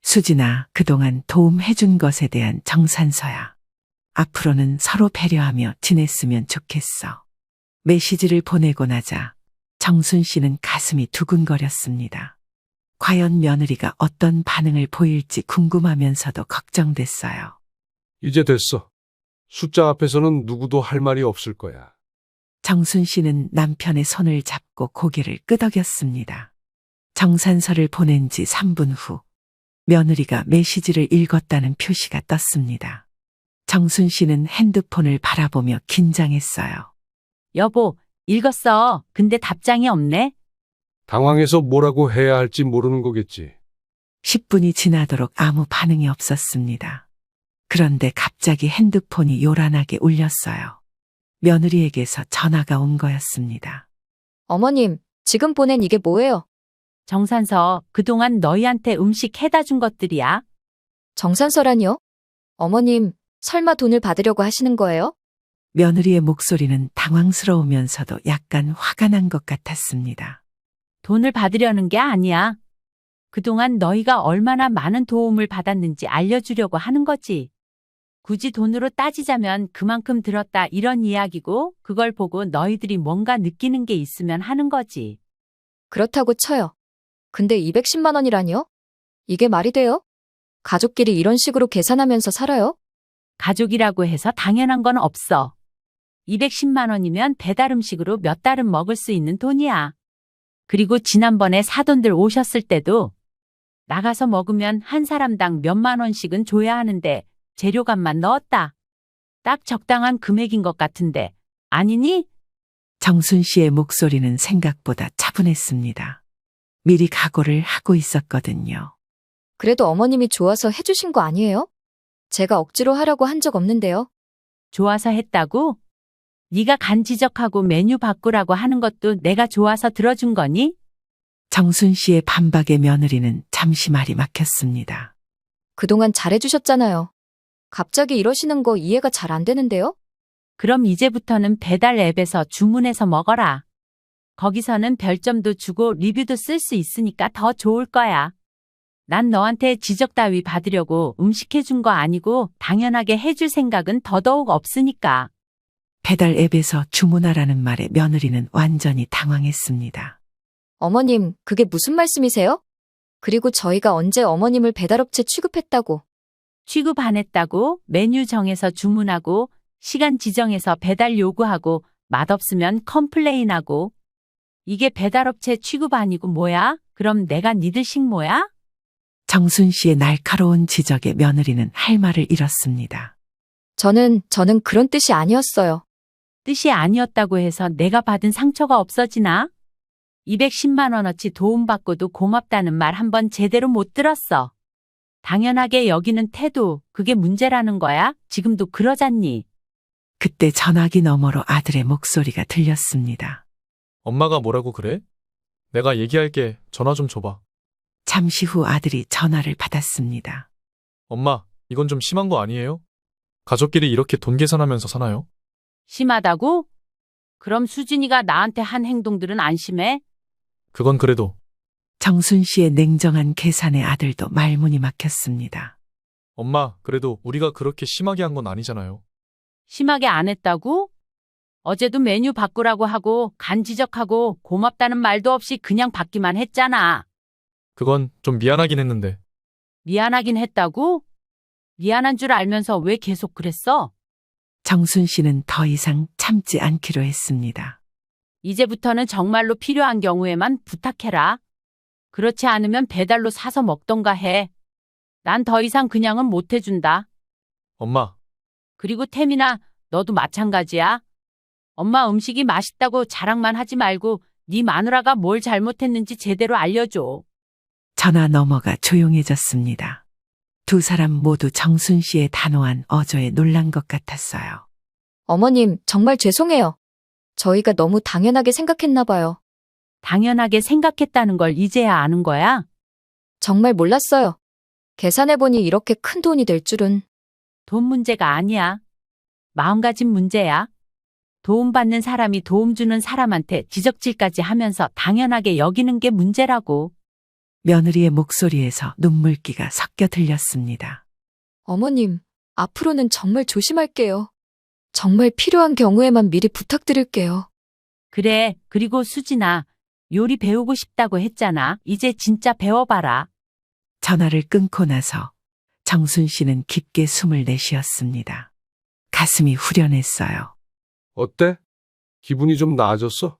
수진아, 그동안 도움해준 것에 대한 정산서야. 앞으로는 서로 배려하며 지냈으면 좋겠어. 메시지를 보내고 나자 정순 씨는 가슴이 두근거렸습니다. 과연 며느리가 어떤 반응을 보일지 궁금하면서도 걱정됐어요. 이제 됐어. 숫자 앞에서는 누구도 할 말이 없을 거야. 정순 씨는 남편의 손을 잡고 고개를 끄덕였습니다. 정산서를 보낸 지 3분 후 며느리가 메시지를 읽었다는 표시가 떴습니다. 정순 씨는 핸드폰을 바라보며 긴장했어요. 여보, 읽었어. 근데 답장이 없네. 당황해서 뭐라고 해야 할지 모르는 거겠지. 10분이 지나도록 아무 반응이 없었습니다. 그런데 갑자기 핸드폰이 요란하게 울렸어요. 며느리에게서 전화가 온 거였습니다. 어머님, 지금 보낸 이게 뭐예요? 정산서, 그동안 너희한테 음식 해다 준 것들이야. 정산서라니요? 어머님, 설마 돈을 받으려고 하시는 거예요? 며느리의 목소리는 당황스러우면서도 약간 화가 난 것 같았습니다. 돈을 받으려는 게 아니야. 그동안 너희가 얼마나 많은 도움을 받았는지 알려주려고 하는 거지. 굳이 돈으로 따지자면 그만큼 들었다 이런 이야기고 그걸 보고 너희들이 뭔가 느끼는 게 있으면 하는 거지. 그렇다고 쳐요. 근데 210만 원이라니요? 이게 말이 돼요? 가족끼리 이런 식으로 계산하면서 살아요? 가족이라고 해서 당연한 건 없어. 210만 원이면 배달 음식으로 몇 달은 먹을 수 있는 돈이야. 그리고 지난번에 사돈들 오셨을 때도 나가서 먹으면 한 사람당 몇만 원씩은 줘야 하는데 재료값만 넣었다. 딱 적당한 금액인 것 같은데 아니니? 정순 씨의 목소리는 생각보다 차분했습니다. 미리 각오를 하고 있었거든요. 그래도 어머님이 좋아서 해주신 거 아니에요? 제가 억지로 하라고 한 적 없는데요. 좋아서 했다고? 네가 간 지적하고 메뉴 바꾸라고 하는 것도 내가 좋아서 들어준 거니? 정순 씨의 반박에 며느리는 잠시 말이 막혔습니다. 그동안 잘해주셨잖아요. 갑자기 이러시는 거 이해가 잘 안 되는데요? 그럼 이제부터는 배달 앱에서 주문해서 먹어라. 거기서는 별점도 주고 리뷰도 쓸 수 있으니까 더 좋을 거야. 난 너한테 지적 따위 받으려고 음식 해준 거 아니고 당연하게 해줄 생각은 더더욱 없으니까. 배달 앱에서 주문하라는 말에 며느리는 완전히 당황했습니다. 어머님, 그게 무슨 말씀이세요? 그리고 저희가 언제 어머님을 배달업체 취급했다고. 취급 안 했다고 메뉴 정해서 주문하고 시간 지정해서 배달 요구하고 맛없으면 컴플레인하고. 이게 배달업체 취급 아니고 뭐야? 그럼 내가 니들 식모야? 정순 씨의 날카로운 지적에 며느리는 할 말을 잃었습니다. 저는 그런 뜻이 아니었어요. 뜻이 아니었다고 해서 내가 받은 상처가 없어지나? 210만 원어치 도움받고도 고맙다는 말 한 번 제대로 못 들었어. 당연하게 여기는 태도, 그게 문제라는 거야? 지금도 그러잖니? 그때 전화기 너머로 아들의 목소리가 들렸습니다. 엄마가 뭐라고 그래? 내가 얘기할게. 전화 좀 줘봐. 잠시 후 아들이 전화를 받았습니다. 엄마, 이건 좀 심한 거 아니에요? 가족끼리 이렇게 돈 계산하면서 사나요? 심하다고? 그럼 수진이가 나한테 한 행동들은 안 심해? 그건 그래도. 정순 씨의 냉정한 계산에 아들도 말문이 막혔습니다. 엄마, 그래도 우리가 그렇게 심하게 한 건 아니잖아요. 심하게 안 했다고? 어제도 메뉴 바꾸라고 하고 간 지적하고 고맙다는 말도 없이 그냥 받기만 했잖아. 그건 좀 미안하긴 했는데. 미안하긴 했다고? 미안한 줄 알면서 왜 계속 그랬어? 정순 씨는 더 이상 참지 않기로 했습니다. 이제부터는 정말로 필요한 경우에만 부탁해라. 그렇지 않으면 배달로 사서 먹던가 해. 난 더 이상 그냥은 못 해준다. 엄마, 그리고 태민아, 너도 마찬가지야. 엄마 음식이 맛있다고 자랑만 하지 말고 네 마누라가 뭘 잘못했는지 제대로 알려줘. 전화 너머가 조용해졌습니다. 두 사람 모두 정순 씨의 단호한 어조에 놀란 것 같았어요. 어머님, 정말 죄송해요. 저희가 너무 당연하게 생각했나 봐요. 당연하게 생각했다는 걸 이제야 아는 거야? 정말 몰랐어요. 계산해보니 이렇게 큰 돈이 될 줄은. 돈 문제가 아니야. 마음가짐 문제야. 도움받는 사람이 도움 주는 사람한테 지적질까지 하면서 당연하게 여기는 게 문제라고. 며느리의 목소리에서 눈물기가 섞여 들렸습니다. 어머님, 앞으로는 정말 조심할게요. 정말 필요한 경우에만 미리 부탁드릴게요. 그래, 그리고 수진아, 요리 배우고 싶다고 했잖아. 이제 진짜 배워봐라. 전화를 끊고 나서 정순 씨는 깊게 숨을 내쉬었습니다. 가슴이 후련했어요. 어때? 기분이 좀 나아졌어?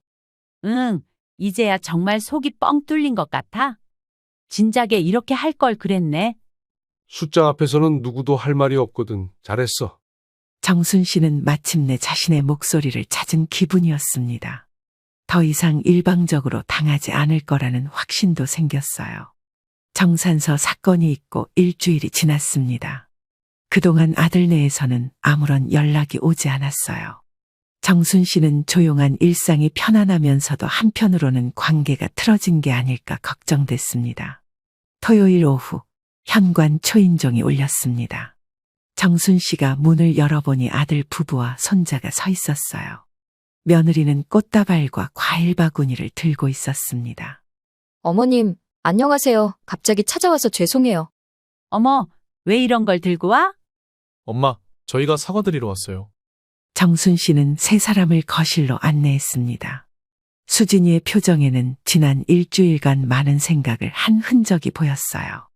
응, 이제야 정말 속이 뻥 뚫린 것 같아. 진작에 이렇게 할 걸 그랬네. 숫자 앞에서는 누구도 할 말이 없거든. 잘했어. 정순 씨는 마침내 자신의 목소리를 찾은 기분이었습니다. 더 이상 일방적으로 당하지 않을 거라는 확신도 생겼어요. 정산서 사건이 있고 일주일이 지났습니다. 그동안 아들네에서는 아무런 연락이 오지 않았어요. 정순 씨는 조용한 일상이 편안하면서도 한편으로는 관계가 틀어진 게 아닐까 걱정됐습니다. 토요일 오후 현관 초인종이 울렸습니다. 정순 씨가 문을 열어보니 아들 부부와 손자가 서 있었어요. 며느리는 꽃다발과 과일 바구니를 들고 있었습니다. 어머님, 안녕하세요. 갑자기 찾아와서 죄송해요. 어머, 왜 이런 걸 들고 와? 엄마, 저희가 사과드리러 왔어요. 정순 씨는 세 사람을 거실로 안내했습니다. 수진이의 표정에는 지난 일주일간 많은 생각을 한 흔적이 보였어요.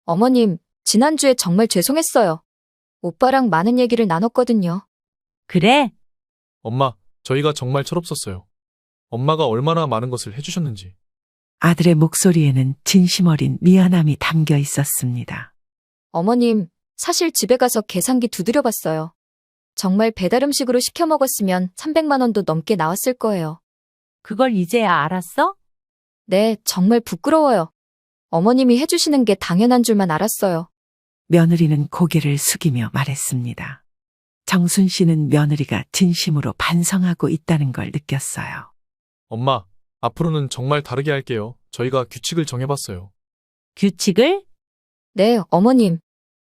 어머님, 지난주에 정말 죄송했어요. 오빠랑 많은 얘기를 나눴거든요. 그래? 엄마, 저희가 정말 철없었어요. 엄마가 얼마나 많은 것을 해주셨는지. 아들의 목소리에는 진심 어린 미안함이 담겨 있었습니다. 어머님, 사실 집에 가서 계산기 두드려 봤어요. 정말 배달 음식으로 시켜 먹었으면 300만 원도 넘게 나왔을 거예요. 그걸 이제야 알았어? 네, 정말 부끄러워요. 어머님이 해주시는 게 당연한 줄만 알았어요. 며느리는 고개를 숙이며 말했습니다. 정순 씨는 며느리가 진심으로 반성하고 있다는 걸 느꼈어요. 엄마, 앞으로는 정말 다르게 할게요. 저희가 규칙을 정해봤어요. 규칙을? 네, 어머님.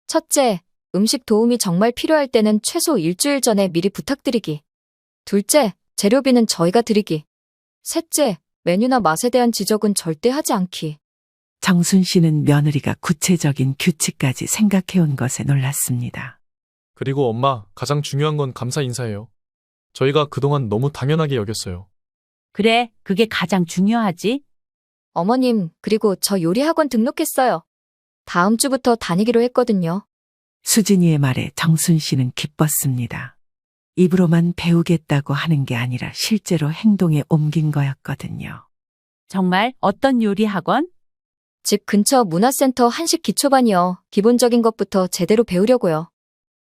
첫째, 음식 도움이 정말 필요할 때는 최소 일주일 전에 미리 부탁드리기. 둘째, 재료비는 저희가 드리기. 셋째, 메뉴나 맛에 대한 지적은 절대 하지 않기. 정순 씨는 며느리가 구체적인 규칙까지 생각해온 것에 놀랐습니다. 그리고 엄마, 가장 중요한 건 감사 인사예요. 저희가 그동안 너무 당연하게 여겼어요. 그래, 그게 가장 중요하지. 어머님, 그리고 저 요리 학원 등록했어요. 다음 주부터 다니기로 했거든요. 수진이의 말에 정순 씨는 기뻤습니다. 입으로만 배우겠다고 하는 게 아니라 실제로 행동에 옮긴 거였거든요. 정말 어떤 요리 학원? 집 근처 문화센터 한식 기초반이요. 기본적인 것부터 제대로 배우려고요.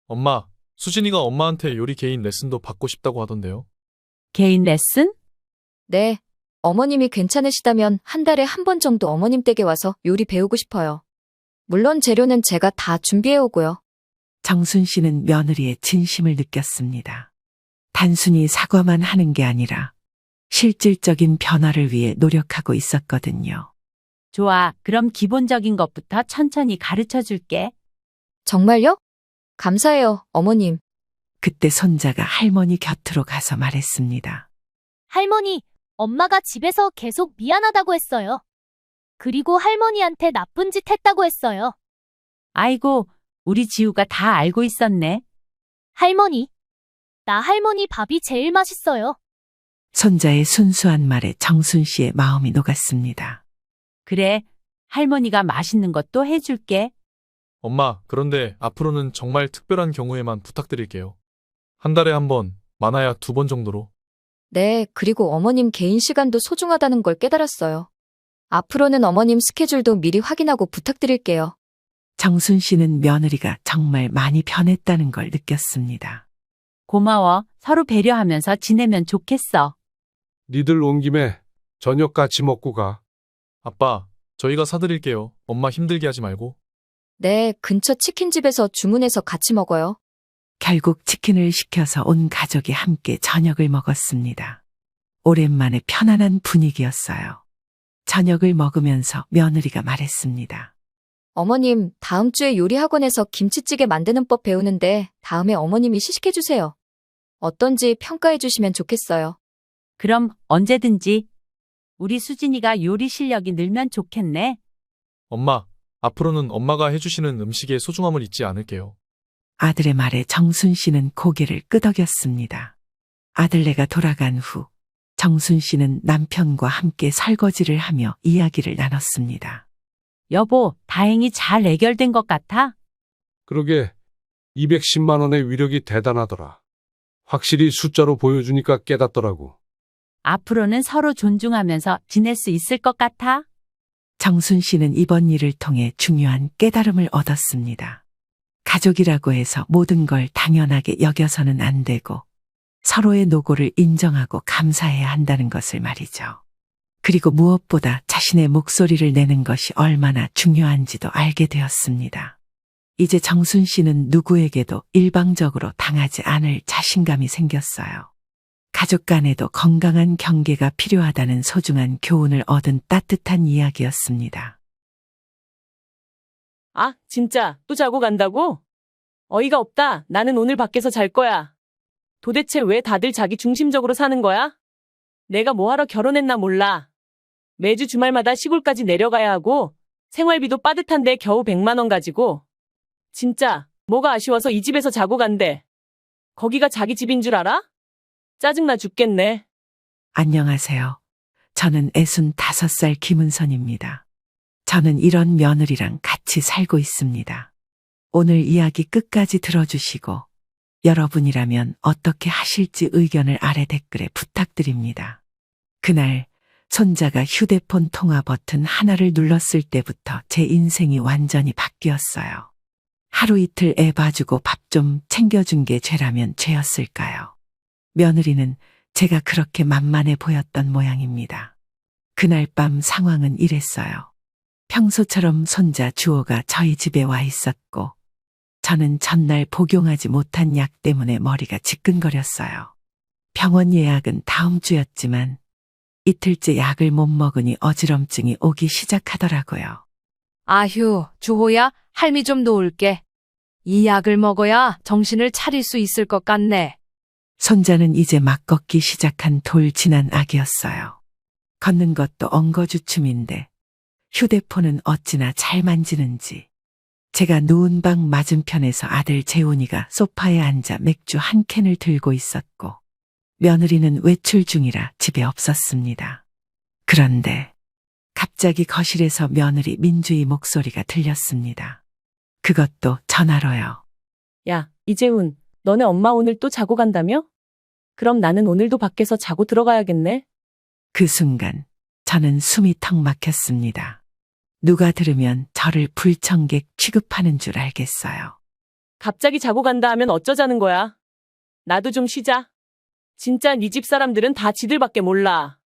엄마, 수진이가 엄마한테 요리 개인 레슨도 받고 싶다고 하던데요. 개인 레슨? 네. 어머님이 괜찮으시다면 한 달에 한 번 정도 어머님 댁에 와서 요리 배우고 싶어요. 물론 재료는 제가 다 준비해 오고요. 정순 씨는 며느리의 진심을 느꼈습니다. 단순히 사과만 하는 게 아니라 실질적인 변화를 위해 노력하고 있었거든요. 좋아, 그럼 기본적인 것부터 천천히 가르쳐 줄게. 정말요? 감사해요, 어머님. 그때 손자가 할머니 곁으로 가서 말했습니다. 할머니, 엄마가 집에서 계속 미안하다고 했어요. 그리고 할머니한테 나쁜 짓 했다고 했어요. 아이고, 우리 지우가 다 알고 있었네. 할머니, 나 할머니 밥이 제일 맛있어요. 손자의 순수한 말에 정순 씨의 마음이 녹았습니다. 그래, 할머니가 맛있는 것도 해줄게. 엄마, 그런데 앞으로는 정말 특별한 경우에만 부탁드릴게요. 한 달에 한 번, 많아야 2번 정도로. 네, 그리고 어머님 개인 시간도 소중하다는 걸 깨달았어요. 앞으로는 어머님 스케줄도 미리 확인하고 부탁드릴게요. 정순 씨는 며느리가 정말 많이 변했다는 걸 느꼈습니다. 고마워. 서로 배려하면서 지내면 좋겠어. 니들 온 김에 저녁 같이 먹고 가. 아빠, 저희가 사드릴게요. 엄마 힘들게 하지 말고. 네, 근처 치킨집에서 주문해서 같이 먹어요. 결국 치킨을 시켜서 온 가족이 함께 저녁을 먹었습니다. 오랜만에 편안한 분위기였어요. 저녁을 먹으면서 며느리가 말했습니다. 어머님, 다음 주에 요리 학원에서 김치찌개 만드는 법 배우는데 다음에 어머님이 시식해주세요. 어떤지 평가해주시면 좋겠어요. 그럼 언제든지. 우리 수진이가 요리 실력이 늘면 좋겠네. 엄마, 앞으로는 엄마가 해주시는 음식의 소중함을 잊지 않을게요. 아들의 말에 정순 씨는 고개를 끄덕였습니다. 아들네가 돌아간 후 정순 씨는 남편과 함께 설거지를 하며 이야기를 나눴습니다. 여보, 다행히 잘 해결된 것 같아. 그러게 210만 원의 위력이 대단하더라. 확실히 숫자로 보여주니까 깨닫더라고. 앞으로는 서로 존중하면서 지낼 수 있을 것 같아. 정순 씨는 이번 일을 통해 중요한 깨달음을 얻었습니다. 가족이라고 해서 모든 걸 당연하게 여겨서는 안 되고 서로의 노고를 인정하고 감사해야 한다는 것을 말이죠. 그리고 무엇보다 자신의 목소리를 내는 것이 얼마나 중요한지도 알게 되었습니다. 이제 정순 씨는 누구에게도 일방적으로 당하지 않을 자신감이 생겼어요. 가족 간에도 건강한 경계가 필요하다는 소중한 교훈을 얻은 따뜻한 이야기였습니다. 아, 진짜 또 자고 간다고? 어이가 없다. 나는 오늘 밖에서 잘 거야. 도대체 왜 다들 자기 중심적으로 사는 거야? 내가 뭐하러 결혼했나 몰라. 매주 주말마다 시골까지 내려가야 하고 생활비도 빠듯한데 겨우 100만 원 가지고. 진짜 뭐가 아쉬워서 이 집에서 자고 간대. 거기가 자기 집인 줄 알아? 짜증나 죽겠네. 안녕하세요. 저는 65살 김은선입니다. 저는 이런 며느리랑 같이 살고 있습니다. 오늘 이야기 끝까지 들어주시고 여러분이라면 어떻게 하실지 의견을 아래 댓글에 부탁드립니다. 그날 손자가 휴대폰 통화 버튼 하나를 눌렀을 때부터 제 인생이 완전히 바뀌었어요. 하루 이틀 애 봐주고 밥 좀 챙겨준 게 죄라면 죄였을까요? 며느리는 제가 그렇게 만만해 보였던 모양입니다. 그날 밤 상황은 이랬어요. 평소처럼 손자 주호가 저희 집에 와 있었고 저는 전날 복용하지 못한 약 때문에 머리가 지끈거렸어요. 병원 예약은 다음 주였지만 이틀째 약을 못 먹으니 어지럼증이 오기 시작하더라고요. 아휴, 주호야, 할미 좀 놓을게. 이 약을 먹어야 정신을 차릴 수 있을 것 같네. 손자는 이제 막 걷기 시작한 돌 지난 아기였어요. 걷는 것도 엉거주춤인데 휴대폰은 어찌나 잘 만지는지. 제가 누운 방 맞은편에서 아들 재훈이가 소파에 앉아 맥주 한 캔을 들고 있었고, 며느리는 외출 중이라 집에 없었습니다. 그런데 갑자기 거실에서 며느리 민주의 목소리가 들렸습니다. 그것도 전화로요. 야, 이재훈, 너네 엄마 오늘 또 자고 간다며? 그럼 나는 오늘도 밖에서 자고 들어가야겠네. 그 순간 저는 숨이 턱 막혔습니다. 누가 들으면 저를 불청객 취급하는 줄 알겠어요. 갑자기 자고 간다 하면 어쩌자는 거야? 나도 좀 쉬자. 진짜 네 집 사람들은 다 지들밖에 몰라.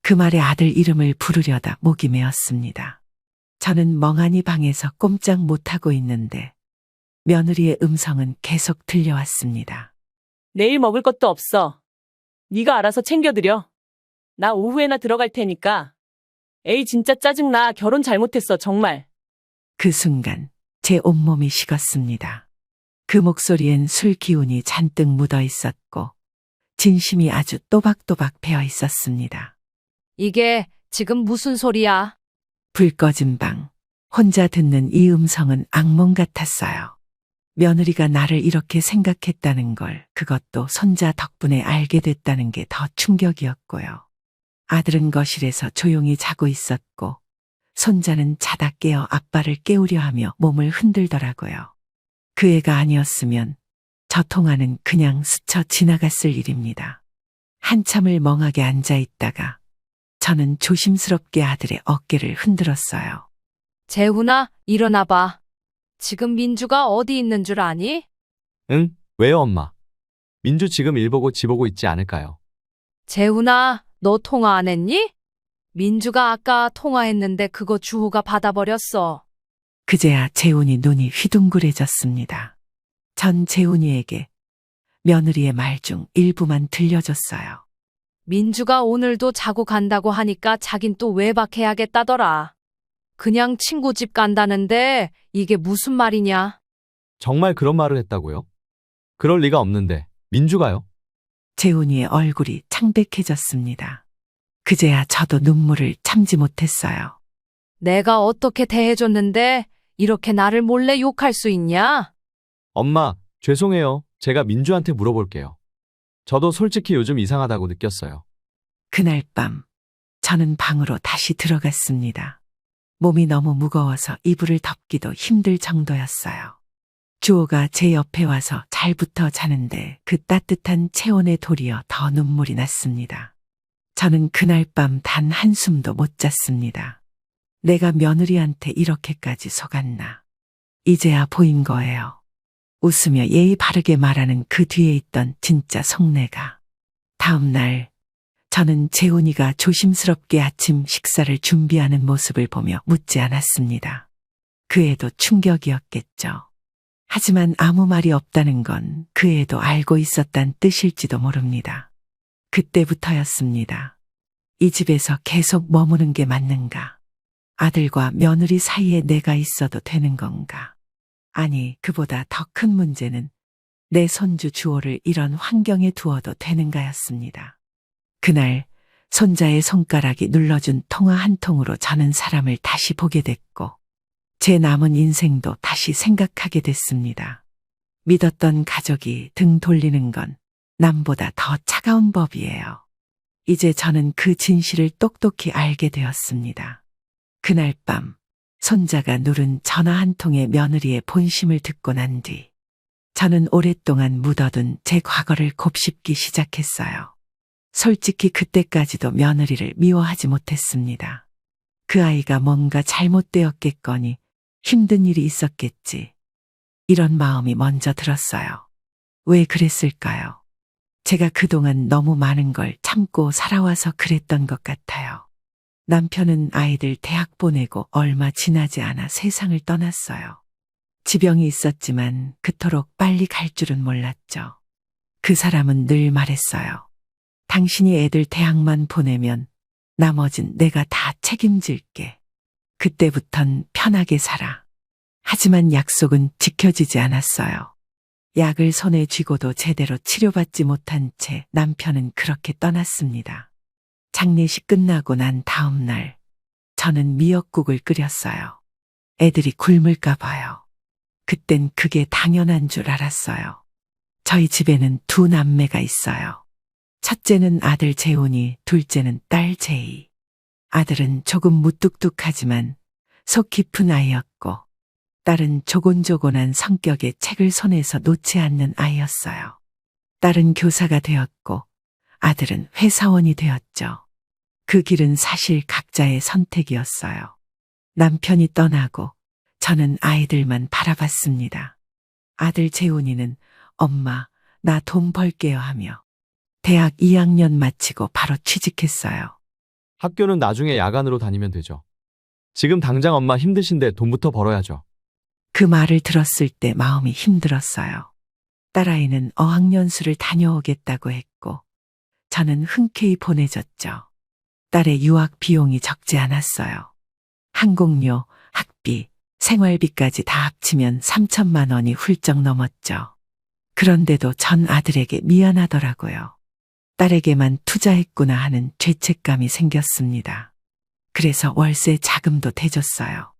그 말에 아들 이름을 부르려다 목이 메었습니다. 저는 멍하니 방에서 꼼짝 못하고 있는데 며느리의 음성은 계속 들려왔습니다. 내일 먹을 것도 없어. 네가 알아서 챙겨드려. 나 오후에나 들어갈 테니까. 에이 진짜 짜증나. 결혼 잘못했어 정말. 그 순간 제 온몸이 식었습니다. 그 목소리엔 술 기운이 잔뜩 묻어 있었고 진심이 아주 또박또박 배어 있었습니다. 이게 지금 무슨 소리야? 불 꺼진 방, 혼자 듣는 이 음성은 악몽 같았어요. 며느리가 나를 이렇게 생각했다는 걸, 그것도 손자 덕분에 알게 됐다는 게 더 충격이었고요. 아들은 거실에서 조용히 자고 있었고, 손자는 자다 깨어 아빠를 깨우려 하며 몸을 흔들더라고요. 그 애가 아니었으면 저 통화는 그냥 스쳐 지나갔을 일입니다. 한참을 멍하게 앉아 있다가 저는 조심스럽게 아들의 어깨를 흔들었어요. 재훈아, 일어나봐. 지금 민주가 어디 있는 줄 아니? 응? 왜요, 엄마? 민주 지금 일 보고 지 보고 있지 않을까요? 재훈아, 너 통화 안 했니? 민주가 아까 통화했는데 그거 주호가 받아버렸어. 그제야 재훈이 눈이 휘둥그레졌습니다. 전 재훈이에게 며느리의 말 중 일부만 들려줬어요. 민주가 오늘도 자고 간다고 하니까 자긴 또 외박해야겠다더라. 그냥 친구 집 간다는데 이게 무슨 말이냐? 정말 그런 말을 했다고요? 그럴 리가 없는데, 민주가요? 재훈이의 얼굴이 창백해졌습니다. 그제야 저도 눈물을 참지 못했어요. 내가 어떻게 대해줬는데 이렇게 나를 몰래 욕할 수 있냐? 엄마, 죄송해요. 제가 민주한테 물어볼게요. 저도 솔직히 요즘 이상하다고 느꼈어요. 그날 밤 저는 방으로 다시 들어갔습니다. 몸이 너무 무거워서 이불을 덮기도 힘들 정도였어요. 주호가 제 옆에 와서 잘 붙어 자는데 그 따뜻한 체온에 도리어 더 눈물이 났습니다. 저는 그날 밤 단 한숨도 못 잤습니다. 내가 며느리한테 이렇게까지 속았나. 이제야 보인 거예요. 웃으며 예의 바르게 말하는 그 뒤에 있던 진짜 속내가. 다음 날 저는 재훈이가 조심스럽게 아침 식사를 준비하는 모습을 보며 묻지 않았습니다. 그 애도 충격이었겠죠. 하지만 아무 말이 없다는 건 그 애도 알고 있었단 뜻일지도 모릅니다. 그때부터였습니다. 이 집에서 계속 머무는 게 맞는가? 아들과 며느리 사이에 내가 있어도 되는 건가? 아니, 그보다 더 큰 문제는 내 손주 주호를 이런 환경에 두어도 되는가였습니다. 그날 손자의 손가락이 눌러준 통화 한 통으로 저는 사람을 다시 보게 됐고 제 남은 인생도 다시 생각하게 됐습니다. 믿었던 가족이 등 돌리는 건 남보다 더 차가운 법이에요. 이제 저는 그 진실을 똑똑히 알게 되었습니다. 그날 밤 손자가 누른 전화 한 통의 며느리의 본심을 듣고 난 뒤 저는 오랫동안 묻어둔 제 과거를 곱씹기 시작했어요. 솔직히 그때까지도 며느리를 미워하지 못했습니다. 그 아이가 뭔가 잘못되었겠거니 힘든 일이 있었겠지. 이런 마음이 먼저 들었어요. 왜 그랬을까요? 제가 그동안 너무 많은 걸 참고 살아와서 그랬던 것 같아요. 남편은 아이들 대학 보내고 얼마 지나지 않아 세상을 떠났어요. 지병이 있었지만 그토록 빨리 갈 줄은 몰랐죠. 그 사람은 늘 말했어요. 당신이 애들 대학만 보내면 나머진 내가 다 책임질게. 그때부턴 편하게 살아. 하지만 약속은 지켜지지 않았어요. 약을 손에 쥐고도 제대로 치료받지 못한 채 남편은 그렇게 떠났습니다. 장례식 끝나고 난 다음 날 저는 미역국을 끓였어요. 애들이 굶을까 봐요. 그땐 그게 당연한 줄 알았어요. 저희 집에는 두 남매가 있어요. 첫째는 아들 재훈이, 둘째는 딸 재희. 아들은 조금 무뚝뚝하지만 속 깊은 아이였고, 딸은 조곤조곤한 성격의 책을 손에서 놓지 않는 아이였어요. 딸은 교사가 되었고, 아들은 회사원이 되었죠. 그 길은 사실 각자의 선택이었어요. 남편이 떠나고 저는 아이들만 바라봤습니다. 아들 재훈이는 엄마, 나 돈 벌게요 하며 대학 2학년 마치고 바로 취직했어요. 학교는 나중에 야간으로 다니면 되죠. 지금 당장 엄마 힘드신데 돈부터 벌어야죠. 그 말을 들었을 때 마음이 힘들었어요. 딸아이는 어학연수를 다녀오겠다고 했고, 저는 흔쾌히 보내줬죠. 딸의 유학 비용이 적지 않았어요. 항공료, 학비, 생활비까지 다 합치면 3천만 원이 훌쩍 넘었죠. 그런데도 전 아들에게 미안하더라고요. 딸에게만 투자했구나 하는 죄책감이 생겼습니다. 그래서 월세 자금도 대줬어요.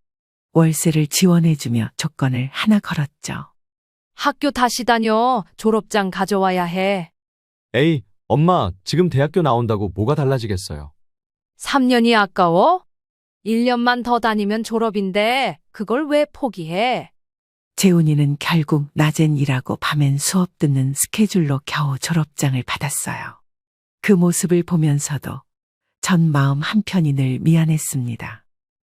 월세를 지원해주며 조건을 하나 걸었죠. 학교 다시 다녀. 졸업장 가져와야 해. 에이, 엄마, 지금 대학교 나온다고 뭐가 달라지겠어요. 3년이 아까워? 1년만 더 다니면 졸업인데 그걸 왜 포기해? 재훈이는 결국 낮엔 일하고 밤엔 수업 듣는 스케줄로 겨우 졸업장을 받았어요. 그 모습을 보면서도 전 마음 한편이 늘 미안했습니다.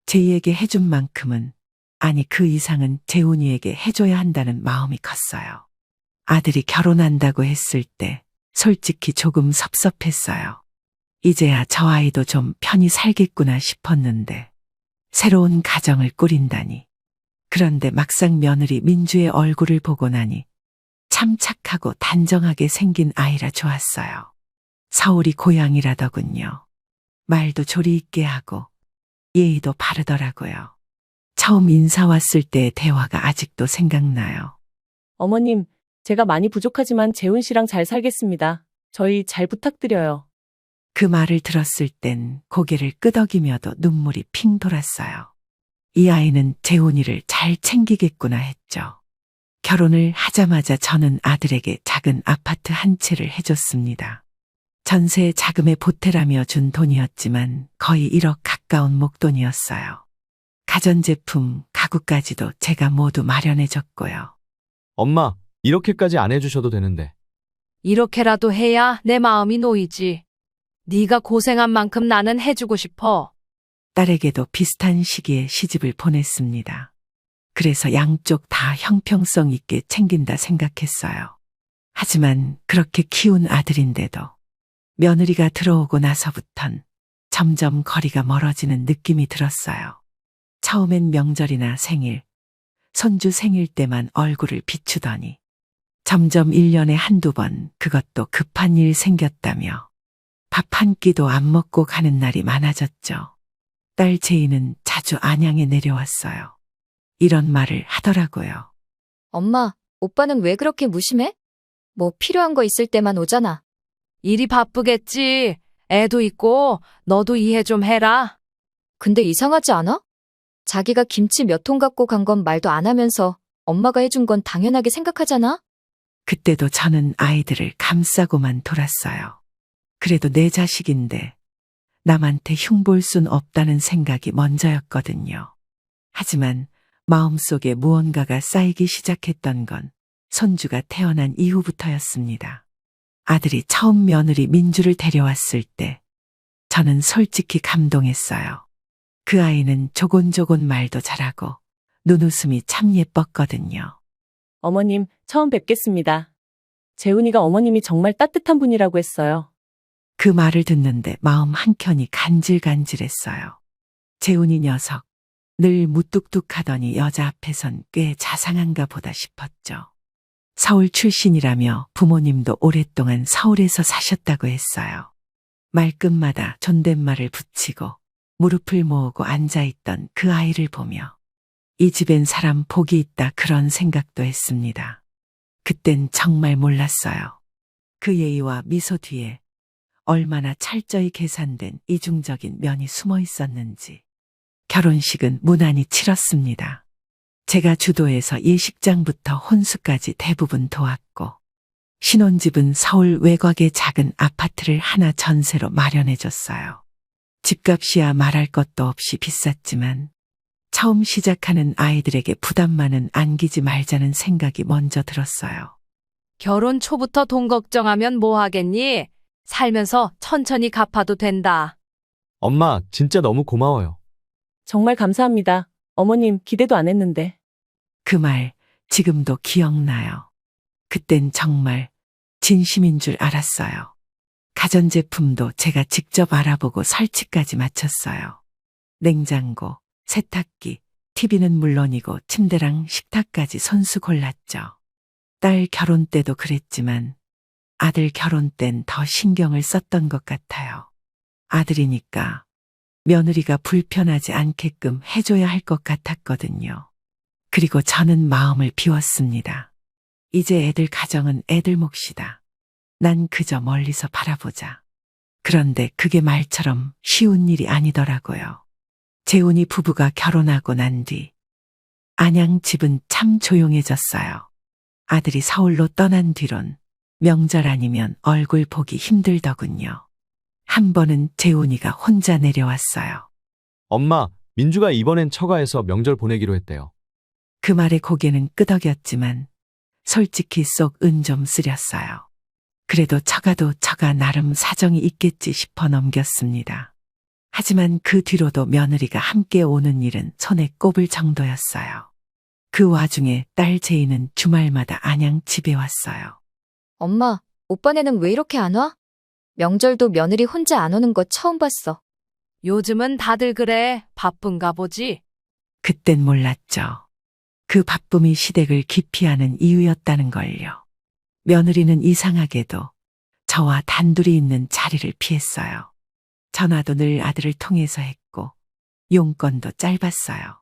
제이에게 해준 만큼은, 아니 그 이상은 재훈이에게 해줘야 한다는 마음이 컸어요. 아들이 결혼한다고 했을 때 솔직히 조금 섭섭했어요. 이제야 저 아이도 좀 편히 살겠구나 싶었는데 새로운 가정을 꾸린다니. 그런데 막상 며느리 민주의 얼굴을 보고 나니 참 착하고 단정하게 생긴 아이라 좋았어요. 서울이 고향이라더군요. 말도 조리 있게 하고 예의도 바르더라고요. 처음 인사 왔을 때의 대화가 아직도 생각나요. 어머님, 제가 많이 부족하지만 재훈 씨랑 잘 살겠습니다. 저희 잘 부탁드려요. 그 말을 들었을 땐 고개를 끄덕이며도 눈물이 핑 돌았어요. 이 아이는 재훈이를 잘 챙기겠구나 했죠. 결혼을 하자마자 저는 아들에게 작은 아파트 한 채를 해줬습니다. 전세 자금에 보태라며 준 돈이었지만 거의 1억 가까운 목돈이었어요. 가전제품, 가구까지도 제가 모두 마련해줬고요. 엄마, 이렇게까지 안 해주셔도 되는데. 이렇게라도 해야 내 마음이 놓이지. 네가 고생한 만큼 나는 해주고 싶어. 딸에게도 비슷한 시기에 시집을 보냈습니다. 그래서 양쪽 다 형평성 있게 챙긴다 생각했어요. 하지만 그렇게 키운 아들인데도 며느리가 들어오고 나서부턴 점점 거리가 멀어지는 느낌이 들었어요. 처음엔 명절이나 생일, 손주 생일 때만 얼굴을 비추더니 점점 1년에 한두 번 그것도 급한 일 생겼다며 밥 한 끼도 안 먹고 가는 날이 많아졌죠. 딸 제이는 자주 안양에 내려왔어요. 이런 말을 하더라고요. 엄마, 오빠는 왜 그렇게 무심해? 뭐 필요한 거 있을 때만 오잖아. 일이 바쁘겠지. 애도 있고 너도 이해 좀 해라. 근데 이상하지 않아? 자기가 김치 몇 통 갖고 간 건 말도 안 하면서 엄마가 해준 건 당연하게 생각하잖아? 그때도 저는 아이들을 감싸고만 돌았어요. 그래도 내 자식인데 남한테 흉볼 순 없다는 생각이 먼저였거든요. 하지만 마음속에 무언가가 쌓이기 시작했던 건 손주가 태어난 이후부터였습니다. 아들이 처음 며느리 민주를 데려왔을 때 저는 솔직히 감동했어요. 그 아이는 조곤조곤 말도 잘하고 눈웃음이 참 예뻤거든요. 어머님, 처음 뵙겠습니다. 재훈이가 어머님이 정말 따뜻한 분이라고 했어요. 그 말을 듣는데 마음 한켠이 간질간질했어요. 재훈이 녀석, 늘 무뚝뚝하더니 여자 앞에선 꽤 자상한가 보다 싶었죠. 서울 출신이라며 부모님도 오랫동안 서울에서 사셨다고 했어요. 말끝마다 존댓말을 붙이고 무릎을 모으고 앉아있던 그 아이를 보며 이 집엔 사람 복이 있다 그런 생각도 했습니다. 그땐 정말 몰랐어요. 그 예의와 미소 뒤에 얼마나 철저히 계산된 이중적인 면이 숨어 있었는지. 결혼식은 무난히 치렀습니다. 제가 주도해서 예식장부터 혼수까지 대부분 도왔고, 신혼집은 서울 외곽의 작은 아파트를 하나 전세로 마련해줬어요. 집값이야 말할 것도 없이 비쌌지만, 처음 시작하는 아이들에게 부담만은 안기지 말자는 생각이 먼저 들었어요. 결혼 초부터 돈 걱정하면 뭐 하겠니? 살면서 천천히 갚아도 된다. 엄마, 진짜 너무 고마워요. 정말 감사합니다. 어머님, 기대도 안 했는데. 그 말 지금도 기억나요. 그땐 정말 진심인 줄 알았어요. 가전제품도 제가 직접 알아보고 설치까지 마쳤어요. 냉장고, 세탁기, TV는 물론이고 침대랑 식탁까지 손수 골랐죠. 딸 결혼 때도 그랬지만 아들 결혼 땐 더 신경을 썼던 것 같아요. 아들이니까 며느리가 불편하지 않게끔 해줘야 할 것 같았거든요. 그리고 저는 마음을 비웠습니다. 이제 애들 가정은 애들 몫이다. 난 그저 멀리서 바라보자. 그런데 그게 말처럼 쉬운 일이 아니더라고요. 재훈이 부부가 결혼하고 난 뒤 안양 집은 참 조용해졌어요. 아들이 서울로 떠난 뒤론 명절 아니면 얼굴 보기 힘들더군요. 한 번은 재훈이가 혼자 내려왔어요. 엄마, 민주가 이번엔 처가에서 명절 보내기로 했대요. 그 말에 고개는 끄덕였지만 솔직히 속 은 좀 쓰렸어요. 그래도 처가도 처가 나름 사정이 있겠지 싶어 넘겼습니다. 하지만 그 뒤로도 며느리가 함께 오는 일은 손에 꼽을 정도였어요. 그 와중에 딸 제이는 주말마다 안양 집에 왔어요. 엄마, 오빠네는 왜 이렇게 안 와? 명절도 며느리 혼자 안 오는 거 처음 봤어. 요즘은 다들 그래. 바쁜가 보지. 그땐 몰랐죠. 그 바쁨이 시댁을 기피하는 이유였다는 걸요. 며느리는 이상하게도 저와 단둘이 있는 자리를 피했어요. 전화도 늘 아들을 통해서 했고 용건도 짧았어요.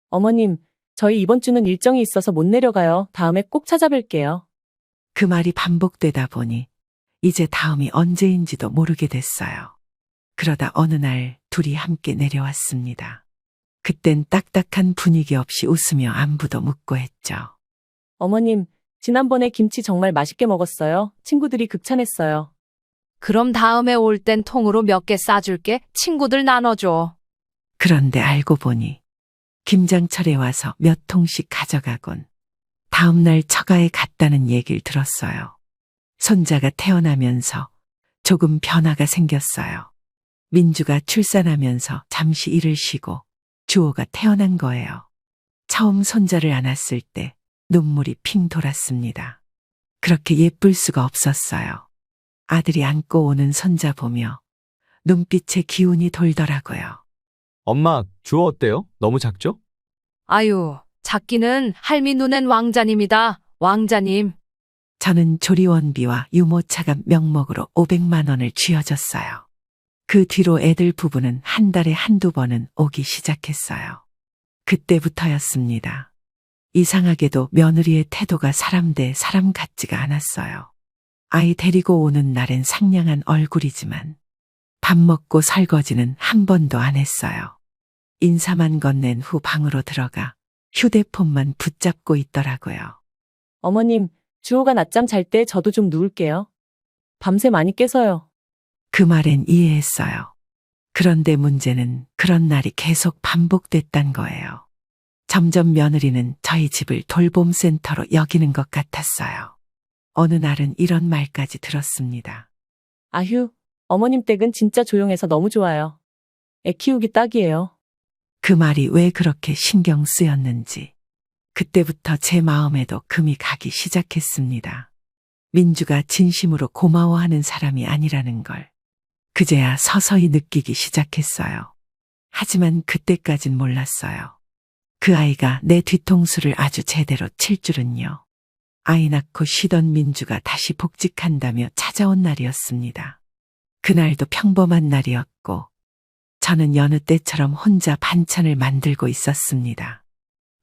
어머님, 저희 이번 주는 일정이 있어서 못 내려가요. 다음에 꼭 찾아뵐게요. 그 말이 반복되다 보니 이제 다음이 언제인지도 모르게 됐어요. 그러다 어느 날 둘이 함께 내려왔습니다. 그땐 딱딱한 분위기 없이 웃으며 안부도 묻고 했죠. 어머님, 지난번에 김치 정말 맛있게 먹었어요. 친구들이 극찬했어요. 그럼 다음에 올 땐 통으로 몇 개 싸줄게. 친구들 나눠줘. 그런데 알고 보니 김장철에 와서 몇 통씩 가져가곤 다음날 처가에 갔다는 얘기를 들었어요. 손자가 태어나면서 조금 변화가 생겼어요. 민주가 출산하면서 잠시 일을 쉬고 주호가 태어난 거예요. 처음 손자를 안았을 때 눈물이 핑 돌았습니다. 그렇게 예쁠 수가 없었어요. 아들이 안고 오는 손자 보며 눈빛에 기운이 돌더라고요. 엄마, 주호 어때요? 너무 작죠? 아유, 작기는 할미 눈엔 왕자님이다. 왕자님. 저는 조리원비와 유모차가 명목으로 500만 원을 쥐어줬어요. 그 뒤로 애들 부부는 한 달에 한두 번은 오기 시작했어요. 그때부터였습니다. 이상하게도 며느리의 태도가 사람 대 사람 같지가 않았어요. 아이 데리고 오는 날엔 상냥한 얼굴이지만 밥 먹고 설거지는 한 번도 안 했어요. 인사만 건넨 후 방으로 들어가 휴대폰만 붙잡고 있더라고요. 어머님, 주호가 낮잠 잘 때 저도 좀 누울게요. 밤새 많이 깨서요. 그 말엔 이해했어요. 그런데 문제는 그런 날이 계속 반복됐단 거예요. 점점 며느리는 저희 집을 돌봄센터로 여기는 것 같았어요. 어느 날은 이런 말까지 들었습니다. 아휴, 어머님 댁은 진짜 조용해서 너무 좋아요. 애 키우기 딱이에요. 그 말이 왜 그렇게 신경 쓰였는지 그때부터 제 마음에도 금이 가기 시작했습니다. 민주가 진심으로 고마워하는 사람이 아니라는 걸 그제야 서서히 느끼기 시작했어요. 하지만 그때까진 몰랐어요. 그 아이가 내 뒤통수를 아주 제대로 칠 줄은요. 아이 낳고 쉬던 민주가 다시 복직한다며 찾아온 날이었습니다. 그날도 평범한 날이었고 저는 여느 때처럼 혼자 반찬을 만들고 있었습니다.